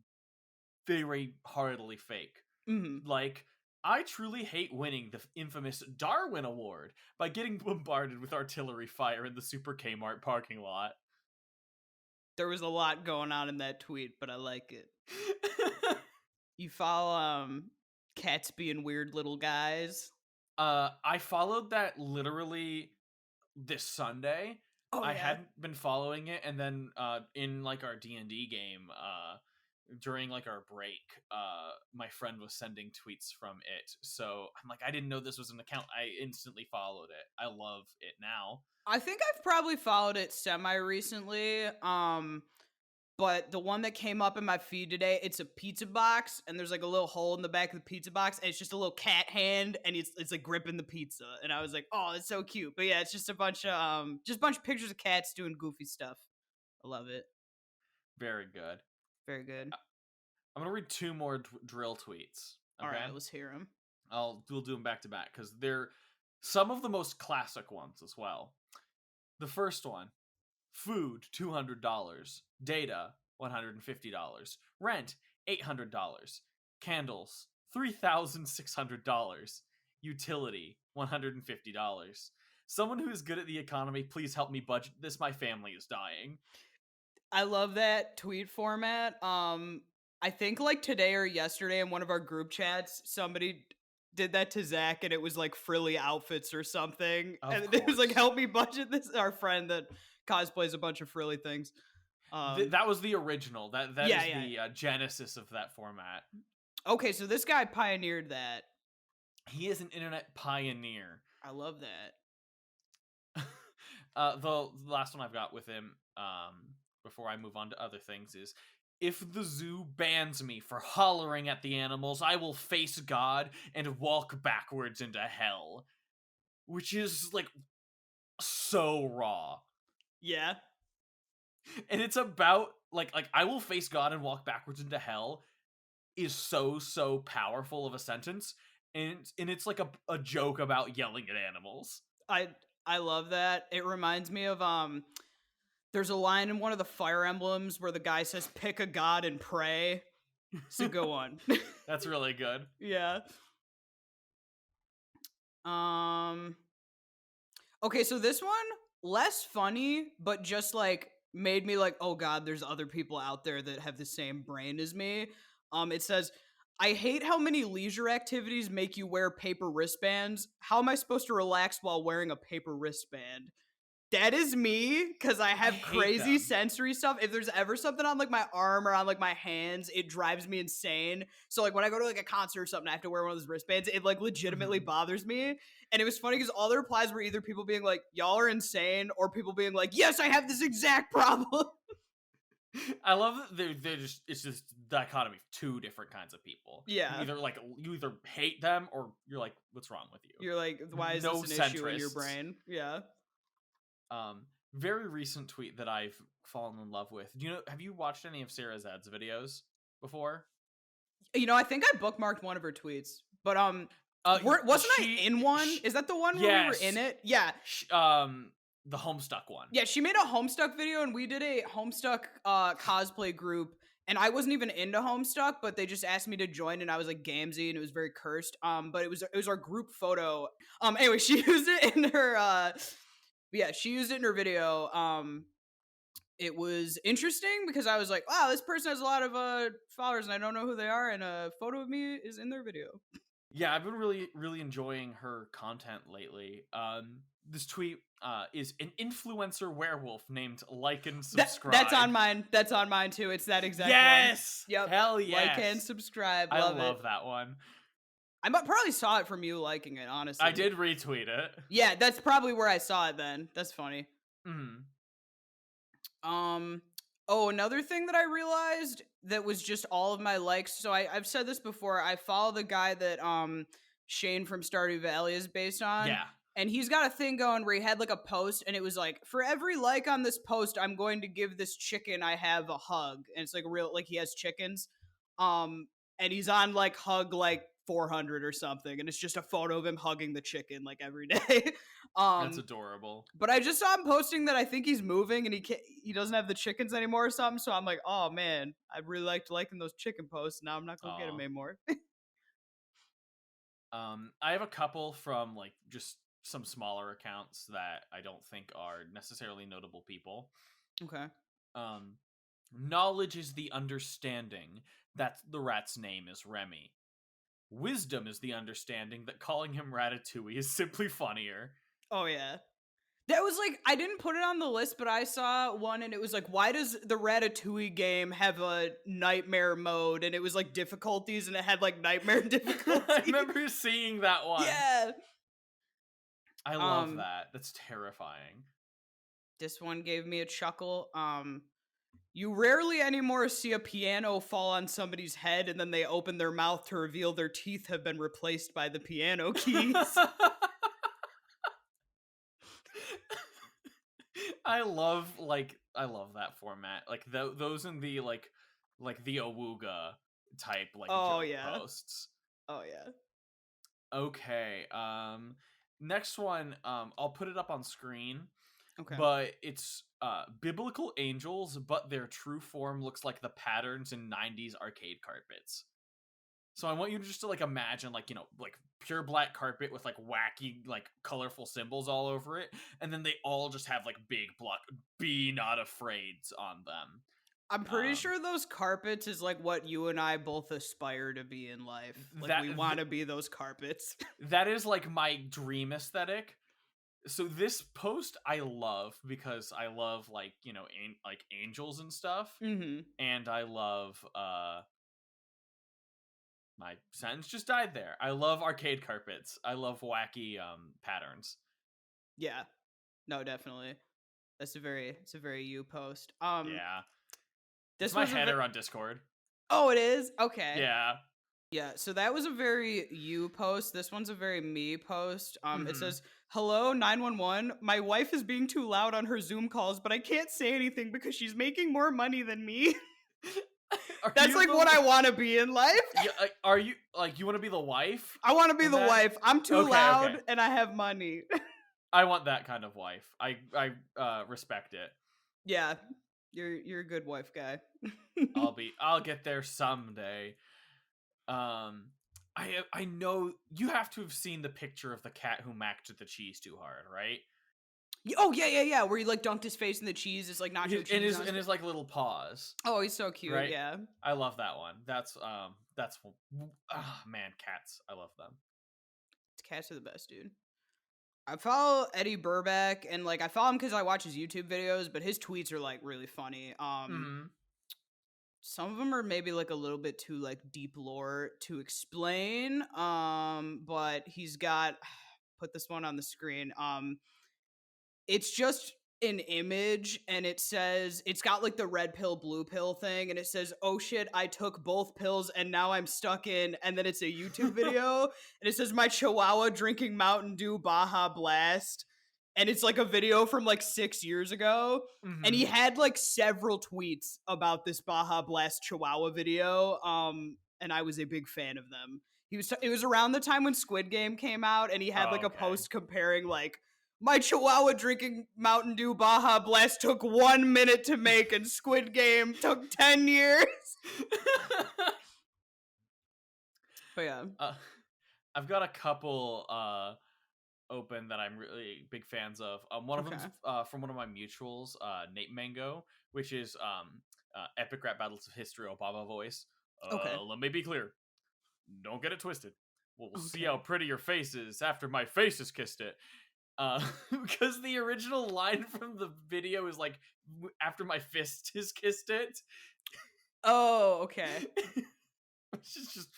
Speaker 2: very heartily fake.
Speaker 1: Mm-hmm.
Speaker 2: Like, "I truly hate winning the infamous Darwin Award by getting bombarded with artillery fire in the Super Kmart parking lot."
Speaker 1: There was a lot going on in that tweet, but I like it. You follow cats being weird little guys?
Speaker 2: I followed that literally this Sunday.
Speaker 1: Oh,
Speaker 2: I
Speaker 1: yeah?
Speaker 2: hadn't been following it, and then in like our D&D game, during like our break, my friend was sending tweets from it. So I'm like, I didn't know this was an account. I instantly followed it. I love it now.
Speaker 1: I think I've probably followed it semi-recently. But the one that came up in my feed today, it's a pizza box, and there's like a little hole in the back of the pizza box, and it's just a little cat hand, and it's like gripping the pizza. And I was like, oh, it's so cute. But yeah, it's just a bunch of pictures of cats doing goofy stuff. I love it.
Speaker 2: Very good.
Speaker 1: Very good.
Speaker 2: I'm gonna read two more Drill tweets. Okay?
Speaker 1: All right, let's hear them.
Speaker 2: We'll do them back to back because they're some of the most classic ones as well. The first one: food $200, data $150, rent $800, candles $3,600, utility $150. Someone who is good at the economy, please help me budget this. My family is dying.
Speaker 1: I love that tweet format. I think like today or yesterday in one of our group chats, somebody did that to Zach, and it was like frilly outfits or something. And it was like, help me budget this. Our friend that cosplays a bunch of frilly things.
Speaker 2: That was the original. That is the genesis of that format.
Speaker 1: Okay, so this guy pioneered that.
Speaker 2: He is an internet pioneer.
Speaker 1: I love that.
Speaker 2: The last one I've got with him, before I move on to other things, is: if the zoo bans me for hollering at the animals, I will face God and walk backwards into hell. Which is, like, so raw.
Speaker 1: Yeah.
Speaker 2: And it's about, like I will face God and walk backwards into hell is so powerful of a sentence. And it's like a joke about yelling at animals.
Speaker 1: I love that. It reminds me of, there's a line in one of the Fire Emblems where the guy says, "Pick a god and pray." So go on.
Speaker 2: That's really good.
Speaker 1: Yeah. Okay, so this one, less funny, but just like made me like, oh god, there's other people out there that have the same brain as me. It says, "I hate how many leisure activities make you wear paper wristbands. How am I supposed to relax while wearing a paper wristband?" That is me, because I have crazy sensory stuff. If there's ever something on like my arm or on like my hands, it drives me insane. So like when I go to like a concert or something, I have to wear one of those wristbands. It like legitimately bothers me. And it was funny because all the replies were either people being like, "Y'all are insane," or people being like, "Yes, I have this exact problem."
Speaker 2: I love that it's just dichotomy of two different kinds of people.
Speaker 1: Yeah.
Speaker 2: You either hate them or you're like, what's wrong with you?
Speaker 1: You're like, why is this an issue in your brain? Yeah.
Speaker 2: Very recent tweet that I've fallen in love with. Have you watched any of Sarah Zed's videos before?
Speaker 1: I think I bookmarked one of her tweets, But wasn't I in one? Is that the one where we were in it? Yeah.
Speaker 2: The Homestuck one.
Speaker 1: Yeah, she made a Homestuck video, and we did a Homestuck cosplay group. And I wasn't even into Homestuck, but they just asked me to join, and I was like Gamzee, and it was very cursed. But it was our group photo. Anyway, she used it in her. She used it in her video. It was interesting because I was like, wow, this person has a lot of followers, and I don't know who they are, and a photo of me is in their video.
Speaker 2: Yeah, I've been really, really enjoying her content lately. This tweet is an influencer werewolf named Like and Subscribe.
Speaker 1: That's on mine. That's on mine too. It's that exact one.
Speaker 2: Yes!
Speaker 1: Yep.
Speaker 2: Hell yes!
Speaker 1: Like and subscribe.
Speaker 2: I love that one.
Speaker 1: I probably saw it from you liking it, honestly.
Speaker 2: I did retweet it.
Speaker 1: Yeah, that's probably where I saw it then. That's funny. Another thing that I realized that was just all of my likes. So I've said this before. I follow the guy that Shane from Stardew Valley is based on.
Speaker 2: Yeah.
Speaker 1: And he's got a thing going where he had like a post, and it was like, for every like on this post, I'm going to give this chicken I have a hug. And it's like a real, like he has chickens. And he's on like hug like 400 or something, and it's just a photo of him hugging the chicken like every day.
Speaker 2: That's adorable.
Speaker 1: But I just saw him posting that I think he's moving and he doesn't have the chickens anymore or something. So I'm like, oh man, I really liked liking those chicken posts. Now I'm not gonna get them anymore.
Speaker 2: I have a couple from like just some smaller accounts that I don't think are necessarily notable people.
Speaker 1: Okay.
Speaker 2: Knowledge is the understanding that the rat's name is Remy. Wisdom is the understanding that calling him Ratatouille is simply funnier.
Speaker 1: Oh yeah. That was like, I didn't put it on the list, but I saw one and it was like, why does the Ratatouille game have a nightmare mode? And it was like difficulties, and it had like nightmare difficulties.
Speaker 2: I remember seeing that one.
Speaker 1: Yeah.
Speaker 2: I love that. That's terrifying.
Speaker 1: This one gave me a chuckle. You rarely anymore see a piano fall on somebody's head and then they open their mouth to reveal their teeth have been replaced by the piano keys.
Speaker 2: I love that format. Like those in the like the Awooga type like posts.
Speaker 1: Oh yeah.
Speaker 2: Okay. Next one, I'll put it up on screen.
Speaker 1: Okay.
Speaker 2: But it's biblical angels, but their true form looks like the patterns in 90s arcade carpets. So I want you to just to like imagine like, you know, like pure black carpet with like wacky, like colorful symbols all over it. And then they all just have like big block, be not afraids on them.
Speaker 1: I'm pretty sure those carpets is like what you and I both aspire to be in life. Like we want to be those carpets.
Speaker 2: That is like my dream aesthetic. So this post I love because I love like, you know, like angels and stuff.
Speaker 1: Mm-hmm.
Speaker 2: And I love my sentence just died there. I love arcade carpets. I love wacky patterns.
Speaker 1: Yeah. No, definitely. It's a very you post.
Speaker 2: Yeah.
Speaker 1: This
Speaker 2: is my header on Discord.
Speaker 1: Oh, it is? Okay.
Speaker 2: Yeah.
Speaker 1: Yeah, so that was a very you post. This one's a very me post. It says, "Hello, 911. My wife is being too loud on her Zoom calls, but I can't say anything because she's making more money than me." That's like what I want to be in life.
Speaker 2: Yeah, are you like you want to be the wife?
Speaker 1: I want to be the wife. I'm too loud and I have money.
Speaker 2: I want that kind of wife. I respect it.
Speaker 1: Yeah. You're a good wife guy.
Speaker 2: I'll get there someday. I know you have to have seen the picture of the cat who macked the cheese too hard, right?
Speaker 1: Oh yeah. Where he like dunked his face in the cheese. It's like nacho cheese
Speaker 2: in his like little paws.
Speaker 1: Oh, he's so cute. Right? Yeah,
Speaker 2: I love that one. That's man, cats. I love them.
Speaker 1: Cats are the best, dude. I follow Eddie Burback, and like I follow him because I watch his YouTube videos, but his tweets are like really funny. Some of them are maybe like a little bit too like deep lore to explain. But he's got put this one on the screen. It's just an image, and it says it's got like the red pill, blue pill thing, and it says, "Oh shit, I took both pills and now I'm stuck in." And then it's a YouTube video, and it says, "My chihuahua drinking Mountain Dew Baja Blast." And it's like a video from like 6 years ago. And he had like several tweets about this Baja Blast Chihuahua video. And I was a big fan of them. It was around the time when Squid Game came out, and he had like a
Speaker 2: okay.
Speaker 1: post comparing like my chihuahua drinking Mountain Dew Baja Blast took 1 minute to make, and Squid Game took 10 years. But yeah,
Speaker 2: I've got a couple open that I'm really big fans of. One of them's from one of my mutuals, Nate Mango, which is Epic Rap Battles of History Obama voice. Let me be clear. Don't get it twisted. We'll see how pretty your face is after my face has kissed it. Because the original line from the video is like, after my fist has kissed it.
Speaker 1: Oh, okay.
Speaker 2: Which is just...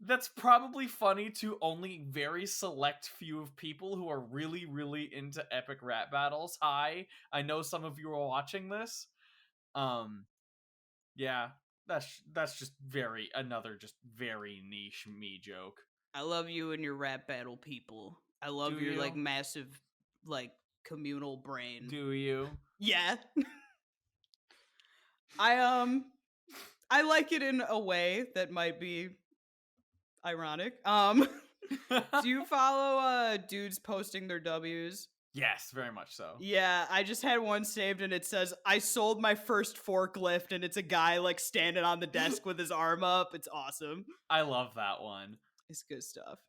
Speaker 2: That's probably funny to only very select few of people who are really, really into epic rap battles. Hi, I know some of you are watching this. Yeah, that's just another very niche me joke.
Speaker 1: I love you and your rap battle people. I love your like massive like communal brain.
Speaker 2: Do you?
Speaker 1: Yeah. I like it in a way that might be ironic. Do you follow dudes posting their W's?
Speaker 2: Yes, very much so.
Speaker 1: Yeah, I just had one saved and it says, I sold my first forklift, and it's a guy like standing on the desk with his arm up. It's awesome.
Speaker 2: I love that one.
Speaker 1: It's good stuff.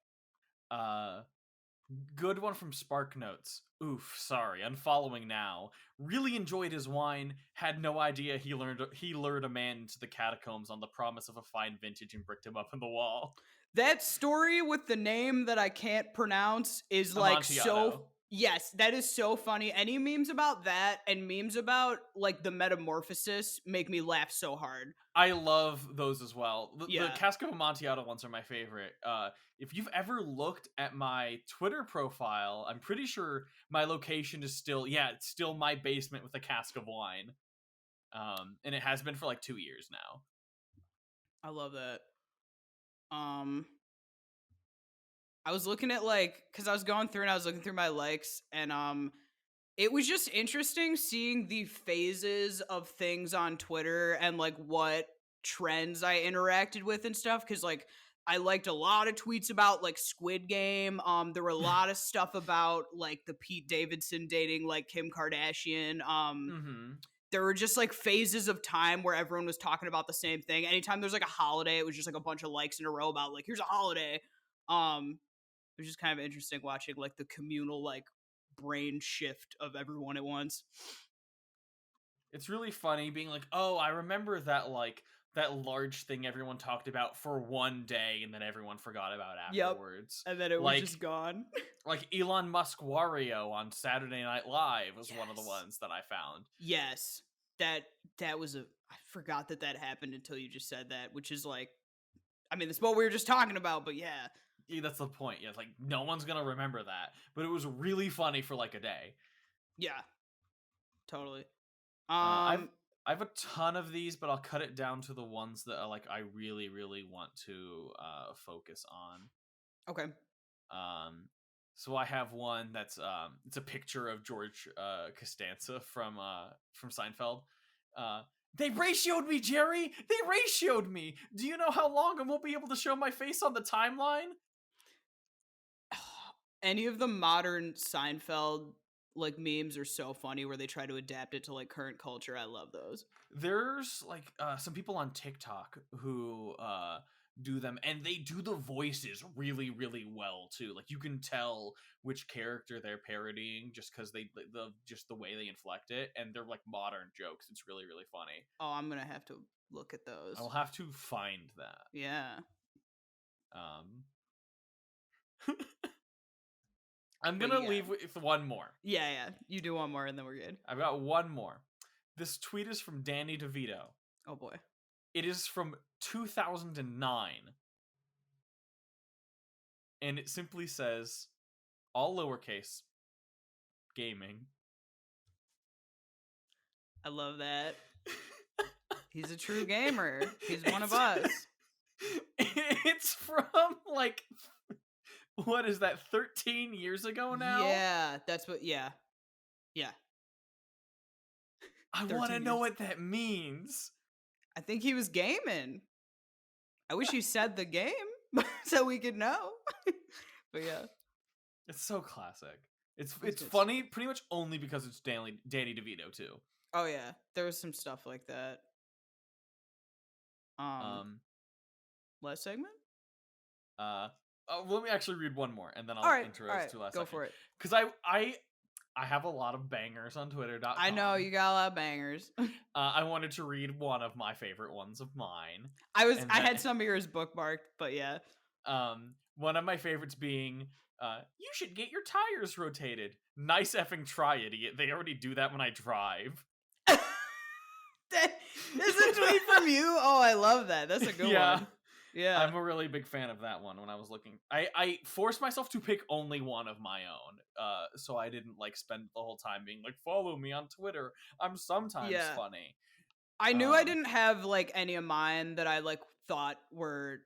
Speaker 2: Good one from Spark Notes. Oof, sorry, unfollowing now. Really enjoyed his wine. Had no idea he lured a man into the catacombs on the promise of a fine vintage and bricked him up in the wall.
Speaker 1: That story with the name that I can't pronounce is like
Speaker 2: Amontillado.
Speaker 1: so... Yes, that is so funny. Any memes about that and memes about like the metamorphosis make me laugh so hard.
Speaker 2: I love those as well. The Cask of Amontillado ones are my favorite. If you've ever looked at my Twitter profile, I'm pretty sure my location is still, it's still my basement with a cask of wine. And it has been for like 2 years now.
Speaker 1: I love that. I was looking at like, cause I was going through and I was looking through my likes, and it was just interesting seeing the phases of things on Twitter and like what trends I interacted with and stuff. Cause like I liked a lot of tweets about like Squid Game. There were a lot of stuff about like the Pete Davidson dating like Kim Kardashian. There were just like phases of time where everyone was talking about the same thing. Anytime there's like a holiday, it was just like a bunch of likes in a row about like, here's a holiday. It was just kind of interesting watching like the communal like brain shift of everyone at once.
Speaker 2: It's really funny being like, oh, I remember that like that large thing everyone talked about for one day and then everyone forgot about afterwards.
Speaker 1: Yep. And then it was just gone.
Speaker 2: Like Elon Musk Wario on Saturday Night Live was one of the ones that I found.
Speaker 1: Yes. That was I forgot that happened until you just said that, which is like, I mean, that's what we were just talking about, but yeah.
Speaker 2: Yeah, that's the point. Yeah, it's like no one's gonna remember that, but it was really funny for like a day.
Speaker 1: Yeah, totally.
Speaker 2: I have a ton of these, but I'll cut it down to the ones that I really, really want to focus on.
Speaker 1: Okay.
Speaker 2: So I have one that's it's a picture of George Costanza from Seinfeld. They ratioed me, Jerry! They ratioed me! Do you know how long I won't be able to show my face on the timeline?
Speaker 1: Any of the modern Seinfeld like memes are so funny where they try to adapt it to like current culture. I love those.
Speaker 2: There's like some people on TikTok who do them, and they do the voices really, really well too. Like you can tell which character they're parodying just because just the way they inflect it, and they're like modern jokes. It's really, really funny.
Speaker 1: Oh, I'm gonna have to look at those.
Speaker 2: I'll have to find that.
Speaker 1: Yeah.
Speaker 2: I'm gonna leave with one more.
Speaker 1: Yeah. You do one more and then we're good.
Speaker 2: I've got one more. This tweet is from Danny DeVito.
Speaker 1: Oh boy.
Speaker 2: It is from 2009. And it simply says, all lowercase, gaming.
Speaker 1: I love that. He's a true gamer. He's one of us.
Speaker 2: It's from like... What is that, 13 years ago now?
Speaker 1: Yeah, that's what, yeah.
Speaker 2: I want to know what that means.
Speaker 1: I think he was gaming. I wish he said the game. so we could know. But yeah.
Speaker 2: It's so classic. It's
Speaker 1: Good
Speaker 2: funny
Speaker 1: stuff.
Speaker 2: pretty much only because it's Danny DeVito too.
Speaker 1: Oh yeah, there was some stuff like that.
Speaker 2: Um
Speaker 1: Last segment?
Speaker 2: Let me actually read one more and then
Speaker 1: All
Speaker 2: I'll
Speaker 1: right,
Speaker 2: intro
Speaker 1: all
Speaker 2: us
Speaker 1: right,
Speaker 2: to last
Speaker 1: go
Speaker 2: second.
Speaker 1: for it.
Speaker 2: Cuz I have a lot of bangers on
Speaker 1: I know
Speaker 2: twitter.com.
Speaker 1: you got a lot of bangers.
Speaker 2: I wanted to read one of my favorite ones of mine.
Speaker 1: I
Speaker 2: And
Speaker 1: had some of yours bookmarked, but yeah.
Speaker 2: one of my favorites being you should get your tires rotated. Nice effing try, idiot. They already do that when I drive.
Speaker 1: That's a tweet from you? Oh, I love that. That's a good one. Yeah.
Speaker 2: I'm a really big fan of that one. When I was looking, I forced myself to pick only one of my own, so I didn't like spend the whole time being like, follow me on Twitter. I'm sometimes
Speaker 1: Yeah.
Speaker 2: funny.
Speaker 1: I knew I didn't have like any of mine that I like thought were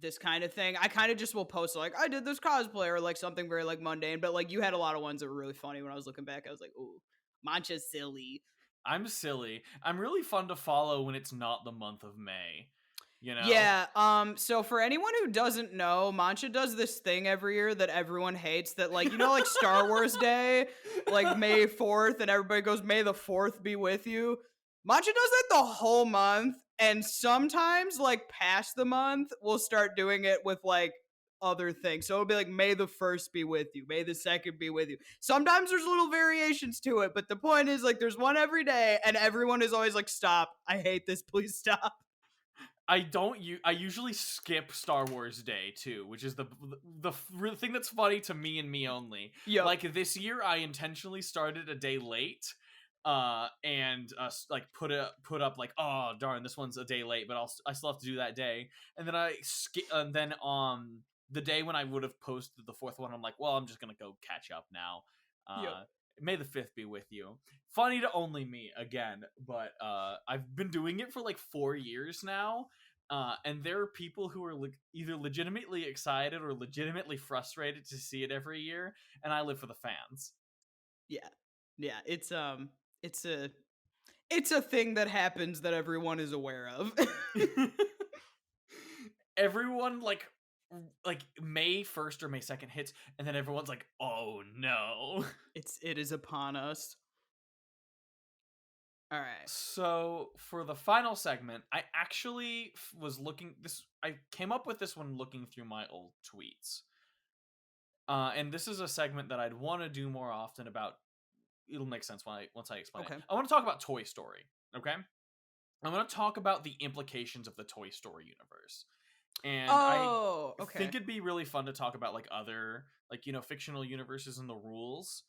Speaker 1: this kind of thing. I kind of just will post like I did this cosplay or like something very like mundane, but like you had a lot of ones that were really funny. When I was looking back, I was like, "Ooh, Mancha's silly."
Speaker 2: I'm silly. I'm really fun to follow when it's not the month of May. You know?
Speaker 1: Yeah. So for anyone who doesn't know, Mancha does this thing every year that everyone hates. That like like Star Wars Day, like May 4th, and everybody goes May the 4th be with you. Mancha does that the whole month, and sometimes like past the month, we'll start doing it with like other things. So it'll be like May the 1st be with you, May the 2nd be with you. Sometimes there's little variations to it, but the point is like there's one every day, and everyone is always like, "Stop! I hate this. Please stop."
Speaker 2: I usually skip Star Wars Day too, which is the thing that's funny to me and me only.
Speaker 1: Yep.
Speaker 2: Like this year, I intentionally started a day late, and like put up like, oh darn, this one's a day late, but I still have to do that day, and then I skip, and then the day when I would have posted the fourth one, I'm like, well, I'm just gonna go catch up now.
Speaker 1: Yep.
Speaker 2: May the 5th be with you. Funny to only me again, but I've been doing it for like 4 years now. And there are people who are either legitimately excited or legitimately frustrated to see it every year, and I live for the fans.
Speaker 1: Yeah, it's a thing that happens that everyone is aware of.
Speaker 2: Everyone like May 1st or May 2nd hits, and then everyone's like, oh no.
Speaker 1: It is upon us. All right.
Speaker 2: So for the final segment, I actually I came up with this one looking through my old tweets. And this is a segment that I'd want to do more often about. It'll make sense once I explain it. I want to talk about Toy Story, okay? I'm going to talk about the implications of the Toy Story universe. And I think it'd be really fun to talk about like other like fictional universes and the rules.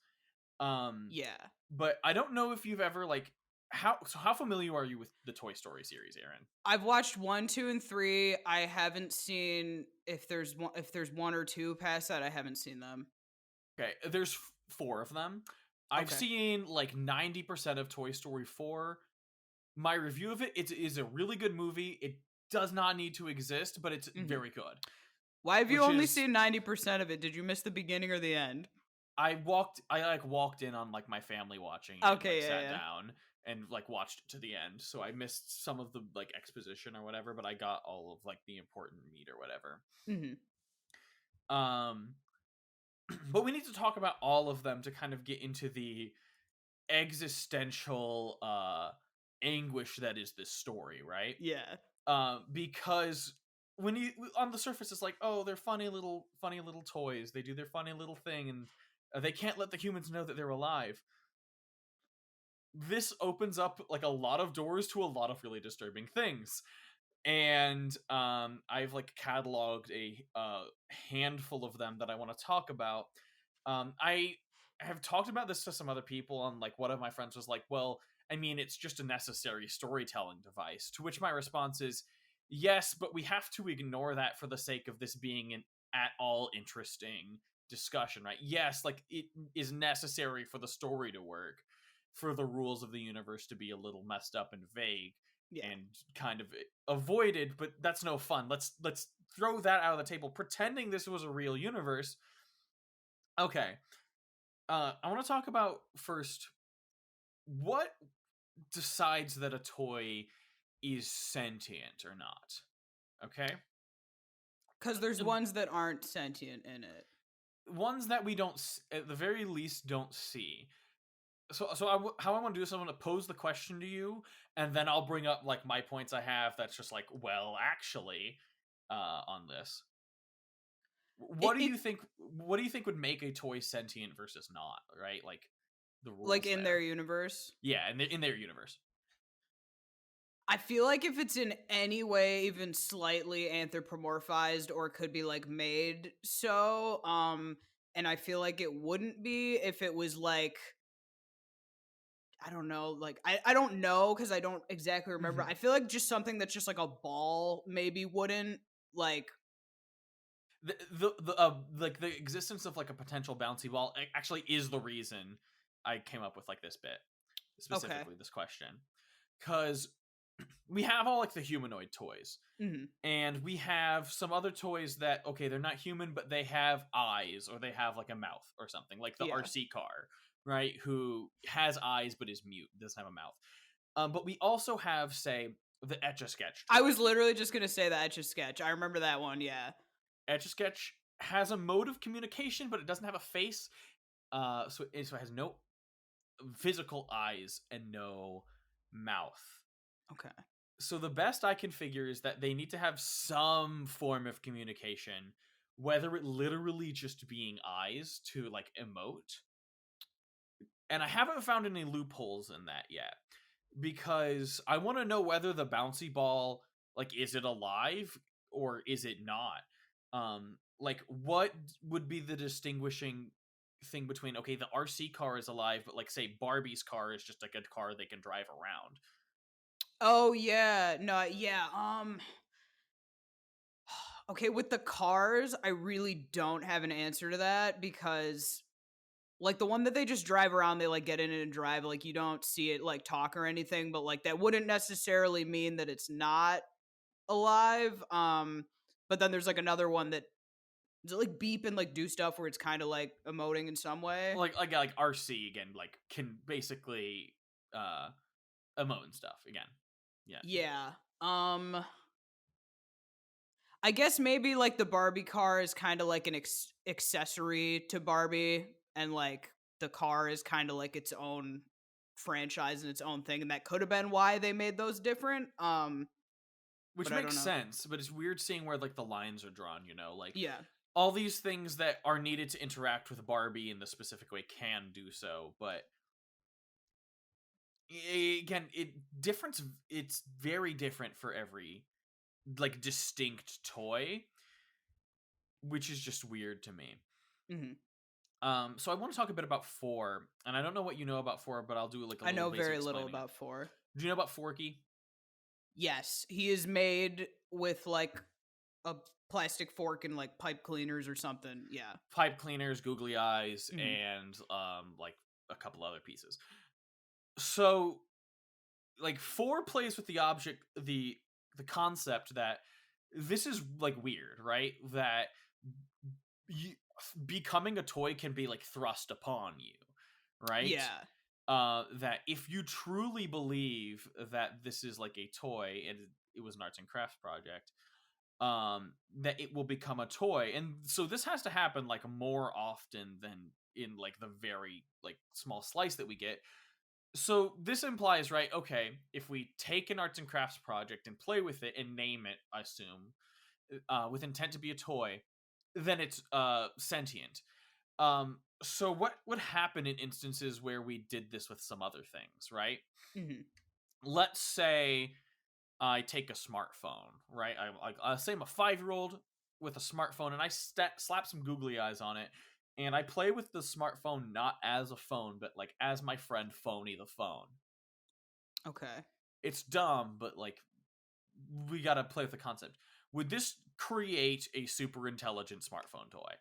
Speaker 1: Yeah.
Speaker 2: But I don't know if you've ever like how familiar are you with the Toy Story series, Erin?
Speaker 1: I've watched 1, 2, and 3. I haven't seen if there's one or two past that. I haven't seen them.
Speaker 2: Okay, there's 4 of them. I've seen like 90% of Toy Story 4. My review of it is a really good movie. It does not need to exist, but it's very good.
Speaker 1: Why have you only seen 90% of it? Did you miss the beginning or the end?
Speaker 2: I walked in on like my family watching it,
Speaker 1: okay,
Speaker 2: sat down and like watched it to the end. So I missed some of the like exposition or whatever, but I got all of like the important meat or whatever. But we need to talk about all of them to kind of get into the existential anguish that is this story, right?
Speaker 1: Yeah.
Speaker 2: Because when you on the surface it's like, oh, they're funny little toys. They do their funny little thing, and they can't let the humans know that they're alive. This opens up like a lot of doors to a lot of really disturbing things. And I've like cataloged a handful of them that I want to talk about. I have talked about this to some other people, on like one of my friends was like, well, I mean, it's just a necessary storytelling device, to which my response is yes, but we have to ignore that for the sake of this being an at all interesting discussion, right? Yes, like it is necessary for the story to work, for the rules of the universe to be a little messed up and vague, and kind of avoided, but that's no fun. Let's throw that out of the table, pretending this was a real universe. Okay. I want to talk about first what decides that a toy is sentient or not. Okay?
Speaker 1: Because there's ones that aren't sentient in it.
Speaker 2: Ones that we don't, at the very least, don't see. So how I want to do this, I'm going to pose the question to you, and then I'll bring up like my points I have. That's just like, well, actually, on this. What do you think? What do you think would make a toy sentient versus not? Right, like the rules,
Speaker 1: like in their universe.
Speaker 2: Yeah, in their universe.
Speaker 1: I feel like if it's in any way even slightly anthropomorphized or could be like made so, and I feel like it wouldn't be if it was like, I don't know, like I don't know because I don't exactly remember. I feel like just something that's just like a ball maybe wouldn't like
Speaker 2: like the existence of like a potential bouncy ball actually is the reason I came up with like this bit, specifically this question, because we have all like the humanoid toys, and we have some other toys that, okay, they're not human, but they have eyes or they have like a mouth or something, like the RC car, right? Who has eyes but is mute, doesn't have a mouth. But we also have, say, the Etch-a-Sketch toy.
Speaker 1: I was literally just gonna say the Etch-a-Sketch. I remember that one. Yeah.
Speaker 2: Etch-a-Sketch has a mode of communication, but it doesn't have a face. So it has no physical eyes and no mouth.
Speaker 1: Okay.
Speaker 2: So the best I can figure is that they need to have some form of communication, whether it literally just being eyes to like emote. And I haven't found any loopholes in that yet, because I want to know whether the bouncy ball, like, is it alive or is it not? Like, what would be the distinguishing thing between, okay, the RC car is alive, but like, say, Barbie's car is just like a car they can drive around.
Speaker 1: Oh yeah, no, yeah. Okay, with the cars, I really don't have an answer to that because like the one that they just drive around, they like get in it and drive, like you don't see it like talk or anything, but like that wouldn't necessarily mean that it's not alive. But then there's like another one that does it like beep and like do stuff where it's kind of like emoting in some way.
Speaker 2: Like RC again, like can basically emote and stuff again. Yeah.
Speaker 1: Yeah. I guess maybe like the Barbie car is kind of like an accessory to Barbie, and like the car is kind of like its own franchise and its own thing, and that could have been why they made those different.
Speaker 2: Which makes sense, but it's weird seeing where like the lines are drawn. You know, like
Speaker 1: yeah,
Speaker 2: all these things that are needed to interact with Barbie in the specific way can do so, but again, it's very different for every like distinct toy, which is just weird to me. So I want to talk a bit about 4, and I don't know what you know about 4, but I'll do like a little
Speaker 1: I know
Speaker 2: basic
Speaker 1: very little
Speaker 2: explaining.
Speaker 1: about 4.
Speaker 2: Do you know about Forky?
Speaker 1: Yes, he is made with like a plastic fork and like pipe cleaners or something. Yeah,
Speaker 2: Pipe cleaners, googly eyes, and like a couple other pieces. So like 4 plays with the object, the concept that this is like weird, right? That becoming a toy can be like thrust upon you, right?
Speaker 1: Yeah.
Speaker 2: That if you truly believe that this is like a toy and it was an arts and crafts project, that it will become a toy. And so this has to happen like more often than in like the very like small slice that we get. So this implies, right, okay, if we take an arts and crafts project and play with it and name it, I assume, with intent to be a toy, then it's sentient. So what would happen in instances where we did this with some other things, right? Let's say I take a smartphone, right? I say I'm a 5-year-old with a smartphone, and I slap some googly eyes on it, and I play with the smartphone not as a phone, but like as my friend Phony the phone.
Speaker 1: Okay.
Speaker 2: It's dumb, but like we gotta play with the concept. Would this create a super intelligent smartphone toy?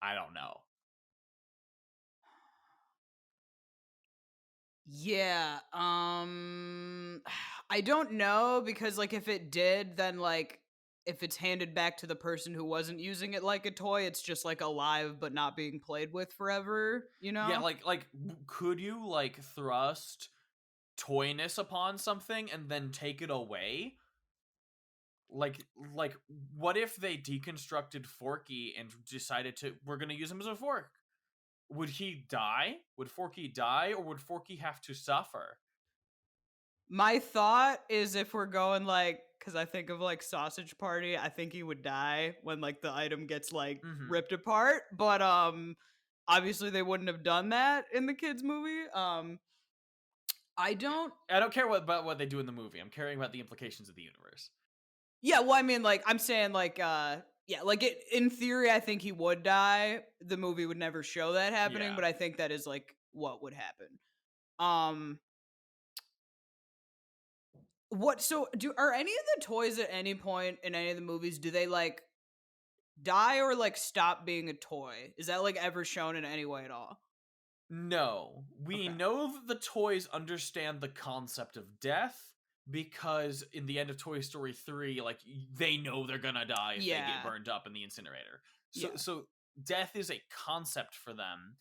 Speaker 2: I don't know.
Speaker 1: Yeah, I don't know because like if it did, then like if it's handed back to the person who wasn't using it like a toy, it's just like alive but not being played with forever, you know?
Speaker 2: Yeah, like could you like thrust toyness upon something and then take it away? Like, what if they deconstructed Forky and decided we're gonna use him as a fork? Would he die? Would Forky die, or would Forky have to suffer?
Speaker 1: My thought is, if we're going like, because I think of like Sausage Party, I think he would die when like the item gets like ripped apart. But obviously they wouldn't have done that in the kids movie. I don't
Speaker 2: care about what they do in the movie. I'm caring about the implications of the universe.
Speaker 1: Yeah, well, I mean, like, I'm saying, like, yeah, like, in theory, I think he would die. The movie would never show that happening,
Speaker 2: Yeah.
Speaker 1: but I think that is, like, what would happen. Are any of the toys at any point in any of the movies, do they, like, die or, like, stop being a toy? Is that, like, ever shown in any way at all?
Speaker 2: No. We
Speaker 1: Okay.
Speaker 2: know that the toys understand the concept of death because in the end of Toy Story 3, like, they know they're gonna die if they get burned up in the incinerator. So death is a concept for them,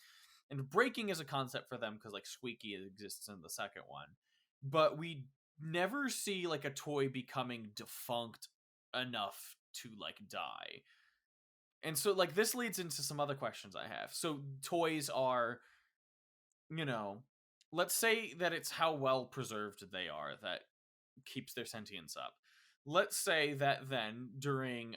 Speaker 2: and breaking is a concept for them because, like, Squeaky exists in the second one. But we never see, like, a toy becoming defunct enough to, like, die. And so, like, this leads into some other questions I have. So toys are, you know, let's say that it's how well preserved they are that keeps their sentience up. Let's say that then during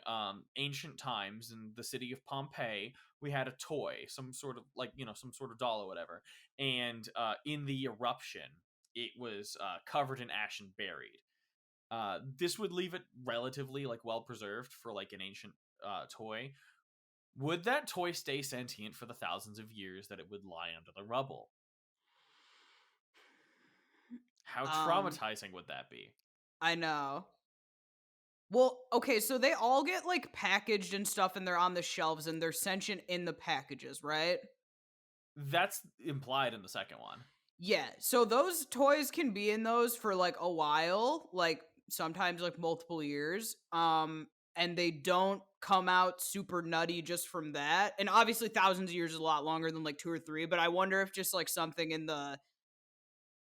Speaker 2: ancient times in the city of Pompeii, we had a toy, some sort of, like, some sort of doll or whatever, and in the eruption, it was covered in ash and buried. This would leave it relatively, like, well preserved for, like, an ancient toy. Would that toy stay sentient for the thousands of years that it would lie under the rubble? How traumatizing would that be?
Speaker 1: I know. Well, okay, so they all get, like, packaged and stuff, and they're on the shelves, and they're sentient in the packages, right?
Speaker 2: That's implied in the second one.
Speaker 1: Yeah, so those toys can be in those for, like, a while, like, sometimes, like, multiple years, and they don't come out super nutty just from that, and obviously thousands of years is a lot longer than, like, 2 or 3, but I wonder if just, like, something in the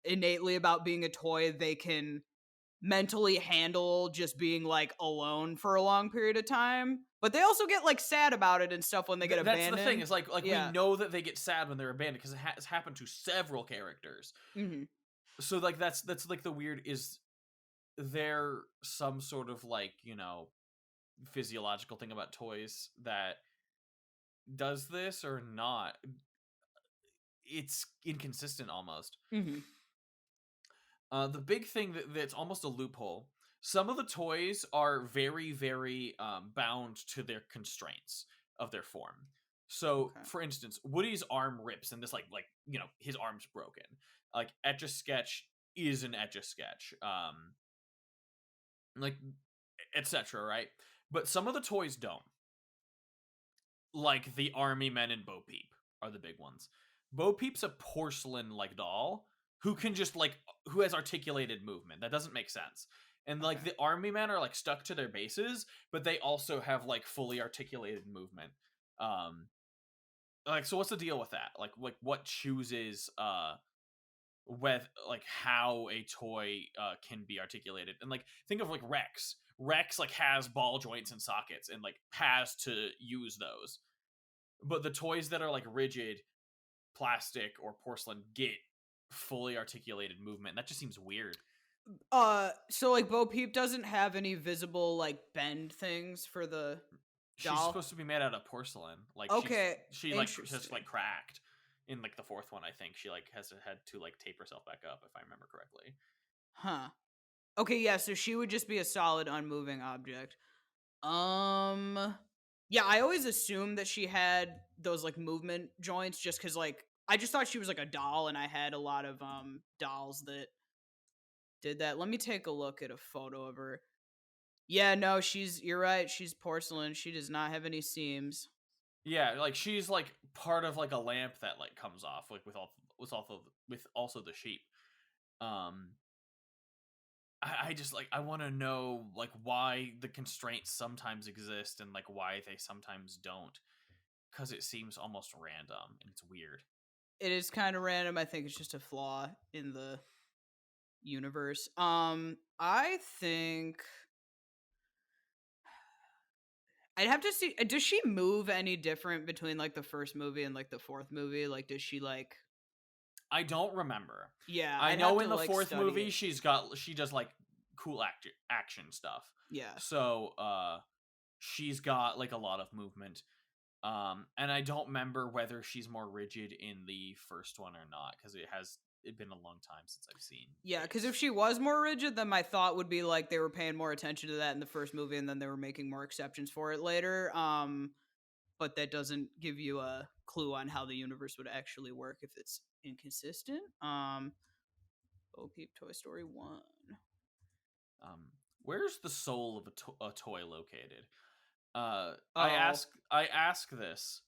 Speaker 1: innately about being a toy, they can mentally handle just being, like, alone for a long period of time, but they also get, like, sad about it and stuff when they get
Speaker 2: That's the thing.
Speaker 1: abandoned.
Speaker 2: Is like we
Speaker 1: Yeah.
Speaker 2: know that they get sad when they're abandoned because it has happened to several characters.
Speaker 1: Mhm.
Speaker 2: So, like, that's like the weird. Is there some sort of, like, physiological thing about toys that does this or not? It's inconsistent almost.
Speaker 1: Mhm.
Speaker 2: The big thing that's almost a loophole. Some of the toys are very, very bound to their constraints of their form. So,
Speaker 1: Okay.
Speaker 2: for instance, Woody's arm rips, and this, his arm's broken. Like, Etch a Sketch is an Etch a Sketch, like, etc. Right? But some of the toys don't. Like the Army Men and Bo Peep are the big ones. Bo Peep's a porcelain, like, doll who has articulated movement. That doesn't make sense. And, like,
Speaker 1: Okay.
Speaker 2: the Army Men are, like, stuck to their bases, but they also have, like, fully articulated movement. Like, so what's the deal with that? Like what chooses with, like, how a toy can be articulated? And, like, think of, like, Rex. Rex, like, has ball joints and sockets and, like, has to use those. But the toys that are, like, rigid plastic or porcelain get fully articulated movement. That just seems weird.
Speaker 1: So, like, Bo Peep doesn't have any visible, like, bend things for the
Speaker 2: She's
Speaker 1: doll?
Speaker 2: supposed to be made out of porcelain. Like,
Speaker 1: Okay,
Speaker 2: she like just, like,
Speaker 1: interesting.
Speaker 2: cracked in, like, the fourth one. I think she, like, has had to, like, tape herself back up, if I remember correctly.
Speaker 1: Huh. Okay, yeah, so she would just be a solid unmoving object. Yeah, I always assumed that she had those, like, movement joints just because, like, I just thought she was, like, a doll, and I had a lot of, dolls that did that. Let me take a look at a photo of her. Yeah, no, you're right, she's porcelain, she does not have any seams.
Speaker 2: Yeah, like, she's, like, part of, like, a lamp that, like, comes off, like, with also the sheep. Um, I just, like, I want to know, like, why the constraints sometimes exist and, like, why they sometimes don't, because it seems almost random and it's weird.
Speaker 1: It is kinda random, I think it's just a flaw in the universe. I think I'd have to see. Does she move any different between like the first movie and like the fourth movie? Like, does she like?
Speaker 2: I don't remember.
Speaker 1: Yeah,
Speaker 2: I
Speaker 1: I'd have
Speaker 2: know
Speaker 1: to
Speaker 2: in the
Speaker 1: like
Speaker 2: fourth
Speaker 1: study
Speaker 2: movie
Speaker 1: it.
Speaker 2: she does like cool action stuff.
Speaker 1: Yeah.
Speaker 2: So she's got like a lot of movement. And I don't remember whether she's more rigid in the first one or not, because it's been a long time since I've seen.
Speaker 1: Yeah, because if she was more rigid, then my thought would be like they were paying more attention to that in the first movie, and then they were making more exceptions for it later. But that doesn't give you a clue on how the universe would actually work if it's inconsistent. Bo Peep Toy Story 1.
Speaker 2: Where's the soul of a toy located? I
Speaker 1: Oh.
Speaker 2: ask this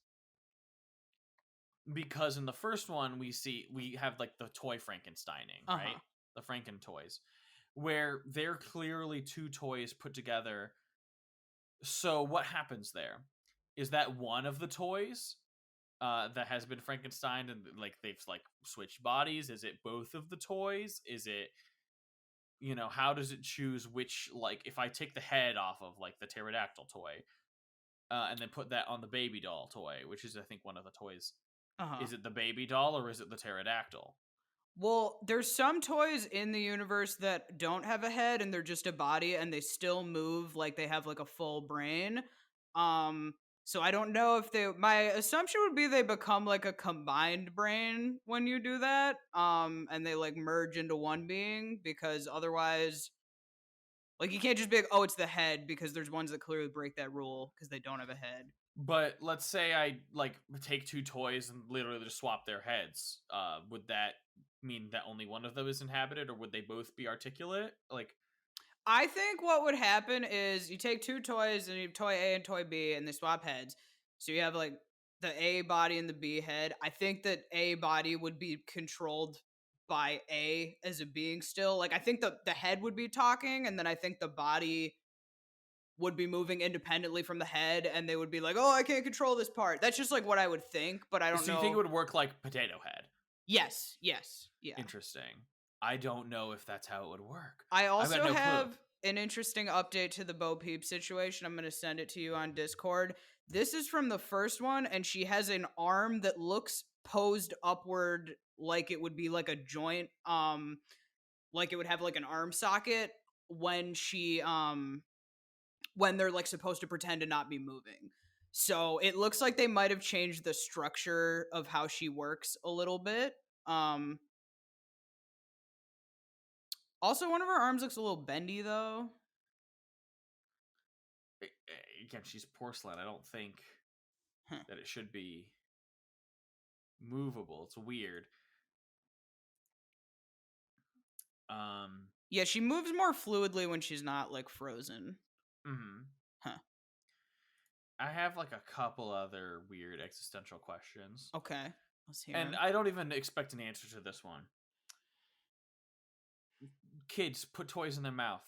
Speaker 2: because in the first one we have like the toy Frankensteining, right? The Franken toys, where they're clearly two toys put together. So what happens there? Is that one of the toys that has been Frankenstein and like they've like switched bodies? Is it both of the toys? Is it, how does it choose which, like if I take the head off of like the pterodactyl toy and then put that on the baby doll toy, which is I think one of the toys, is it the baby doll or is it the pterodactyl?
Speaker 1: Well, there's some toys in the universe that don't have a head and they're just a body and they still move like they have like a full brain. So I don't know if my assumption would be they become like a combined brain when you do that. And they like merge into one being, because otherwise like you can't just be like, oh, it's the head, because there's ones that clearly break that rule because they don't have a head.
Speaker 2: But let's say I like take two toys and literally just swap their heads. Would that mean that only one of them is inhabited, or would they both be articulate? Like,
Speaker 1: I think what would happen is you take two toys and you have toy A and toy B and they swap heads. So you have like the A body and the B head. I think that A body would be controlled by A as a being still. Like I think the head would be talking, and then I think the body would be moving independently from the head, and they would be like, "Oh, I can't control this part." That's just like what I would think, but I don't know.
Speaker 2: So you think it would work like Potato Head?
Speaker 1: Yes, yeah.
Speaker 2: Interesting. I don't know if that's how it would work.
Speaker 1: I also have an interesting update to the Bo Peep situation. I'm going to send it to you on Discord. This is from the first one, and she has an arm that looks posed upward like it would be like a joint, like it would have like an arm socket when when they're like supposed to pretend to not be moving. So it looks like they might have changed the structure of how she works a little bit. Also, one of her arms looks a little bendy, though.
Speaker 2: Again, she's porcelain. I don't think that it should be movable. It's weird.
Speaker 1: Yeah, she moves more fluidly when she's not, like, frozen.
Speaker 2: Huh. I have, like, a couple other weird existential questions.
Speaker 1: Okay. Let's hear
Speaker 2: And
Speaker 1: them.
Speaker 2: I don't even expect an answer to this one. Kids put toys in their mouth.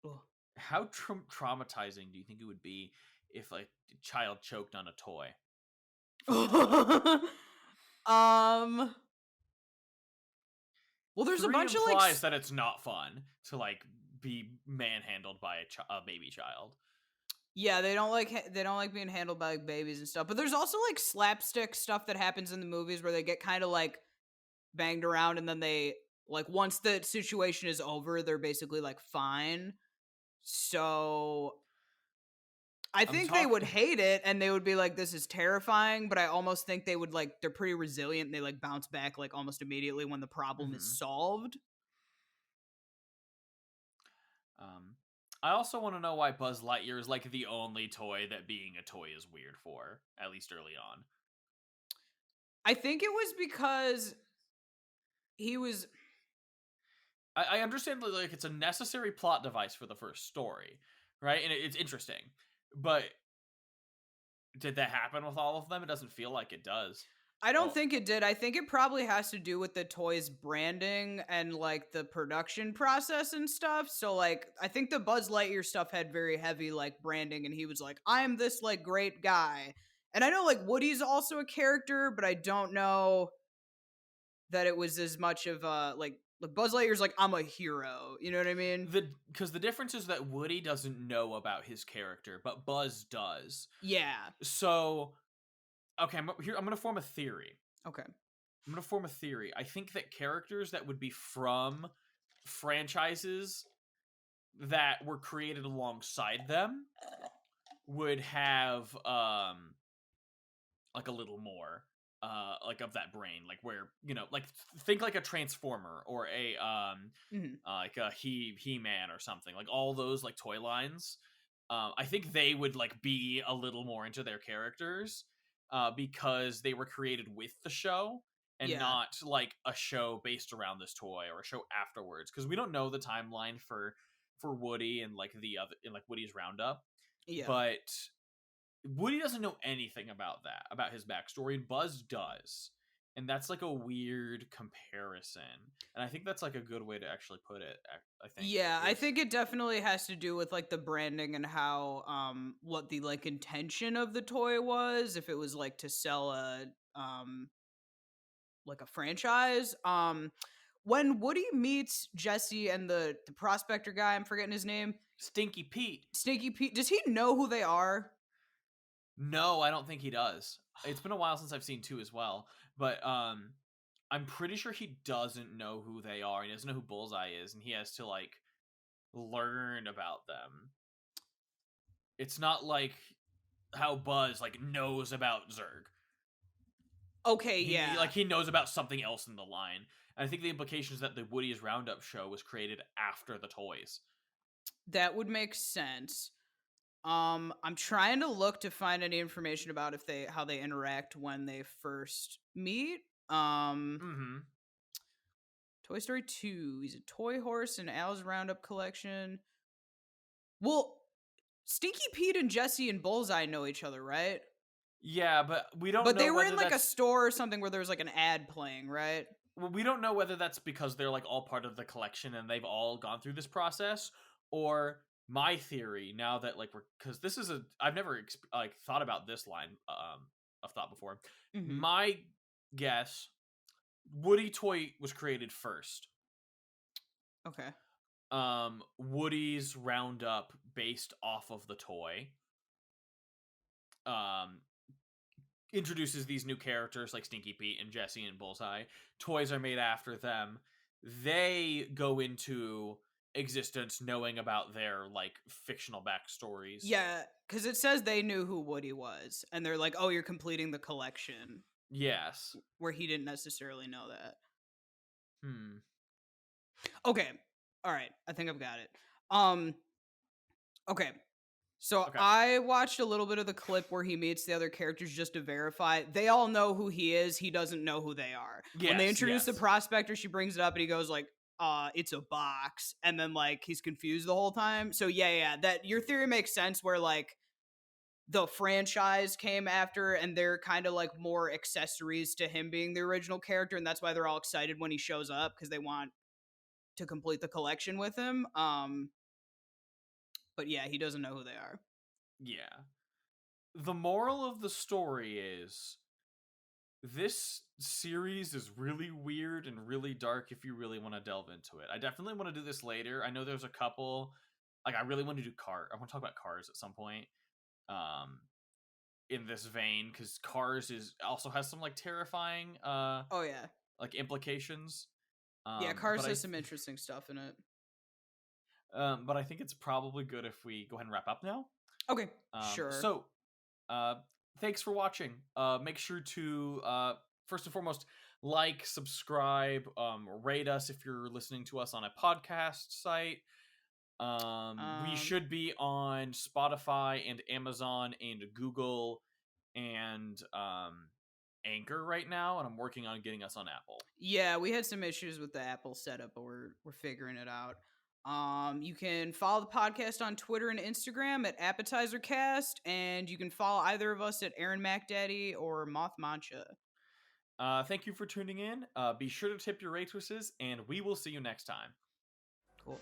Speaker 2: Ugh. How traumatizing do you think it would be if a child choked on a toy?
Speaker 1: Well, there's
Speaker 2: 3
Speaker 1: a bunch of like
Speaker 2: implies that it's not fun to like be manhandled by a baby child.
Speaker 1: Yeah, they don't like being handled by like babies and stuff. But there's also like slapstick stuff that happens in the movies where they get kind of like banged around, and then they like once the situation is over, they're basically like fine. So I think they would hate it and they would be like, this is terrifying, but I almost think they would like, they're pretty resilient and they like bounce back like almost immediately when the problem is solved.
Speaker 2: I also want to know why Buzz Lightyear is like the only toy that being a toy is weird for, at least early on.
Speaker 1: I think it was because he was...
Speaker 2: I understand that like it's a necessary plot device for the first story, right? And it's interesting. But did that happen with all of them? It doesn't feel like it does.
Speaker 1: I don't think it did. I think it probably has to do with the toys branding and like the production process and stuff. So like I think the Buzz Lightyear stuff had very heavy like branding, and he was like, I'm this like great guy. And I know like Woody's also a character, but I don't know that it was as much of a like Like Buzz Lightyear's like, I'm a hero. You know what I mean?
Speaker 2: Because the difference is that Woody doesn't know about his character, but Buzz does.
Speaker 1: Yeah.
Speaker 2: So, okay, I'm going to form a theory.
Speaker 1: Okay.
Speaker 2: I'm going to form a theory. I think that characters that would be from franchises that were created alongside them would have like a little more like of that brain, like where, you know, like think like a Transformer or a like a He-Man or something, like all those like toy lines. I think they would like be a little more into their characters because they were created with the show and not like a show based around this toy or a show afterwards, because we don't know the timeline for Woody and like the other in like Woody's Roundup. But Woody doesn't know anything about that, about his backstory, and Buzz does. And that's like a weird comparison. And I think that's like a good way to actually put it, I think.
Speaker 1: Yeah, I think it definitely has to do with like the branding and how what the like intention of the toy was, if it was like to sell a like a franchise. When Woody meets Jesse and the prospector guy, I'm forgetting his name.
Speaker 2: Stinky Pete.
Speaker 1: Does he know who they are?
Speaker 2: No, I don't think he does. It's been a while since I've seen 2 as well, but I'm pretty sure he doesn't know who they are. He doesn't know who Bullseye is, and he has to like learn about them. It's not like how Buzz like knows about Zurg.
Speaker 1: Okay,
Speaker 2: he knows about something else in the line. And I think the implication is that the Woody's Roundup show was created after the toys.
Speaker 1: That would make sense. I'm trying to look to find any information about how they interact when they first meet. Toy Story 2. He's a toy horse in Al's Roundup collection. Well, Stinky Pete and Jesse and Bullseye know each other, right?
Speaker 2: Yeah, but we don't know.
Speaker 1: But they were in like a store or something where there was like an ad playing, right?
Speaker 2: Well, we don't know whether that's because they're like all part of the collection and they've all gone through this process, or my theory now that like because this is I've never like thought about this line of thought before. My guess, Woody toy was created first.
Speaker 1: Okay.
Speaker 2: Woody's Roundup based off of the toy. Introduces these new characters like Stinky Pete and Jesse and Bullseye. Toys are made after them. They go into existence knowing about their like fictional backstories.
Speaker 1: Yeah, because it says they knew who Woody was, and they're like, "Oh, you're completing the collection."
Speaker 2: Yes,
Speaker 1: where he didn't necessarily know that.
Speaker 2: Okay,
Speaker 1: all right, I think I've got it. Okay. So I watched a little bit of the clip where he meets the other characters just to verify. They all know who he is. He doesn't know who they are. When they introduce the prospector, she brings it up and he goes like, it's a box. And then like he's confused the whole time. So yeah, that your theory makes sense where like the franchise came after and they're kind of like more accessories to him being the original character. And that's why they're all excited when he shows up because they want to complete the collection with him. But yeah, he doesn't know who they are.
Speaker 2: Yeah. The moral of the story is this series is really weird and really dark if you really want to delve into it. I definitely want to do this later. I know there's a couple, like I really want to do Cars. I want to talk about Cars at some point in this vein, because Cars also has some like terrifying like implications.
Speaker 1: Cars has some interesting stuff in it.
Speaker 2: But I think it's probably good if we go ahead and wrap up now.
Speaker 1: Okay, sure.
Speaker 2: So, thanks for watching. Make sure to, first and foremost, like, subscribe, rate us if you're listening to us on a podcast site. We should be on Spotify and Amazon and Google and Anchor right now, and I'm working on getting us on Apple.
Speaker 1: Yeah, we had some issues with the Apple setup, but we're figuring it out. You can follow the podcast on Twitter and Instagram at appetizercast, and you can follow either of us at Erin MacDaddy or Moth Mancha.
Speaker 2: Thank you for tuning in. Be sure to tip your waitresses, and we will see you next time.
Speaker 1: Cool.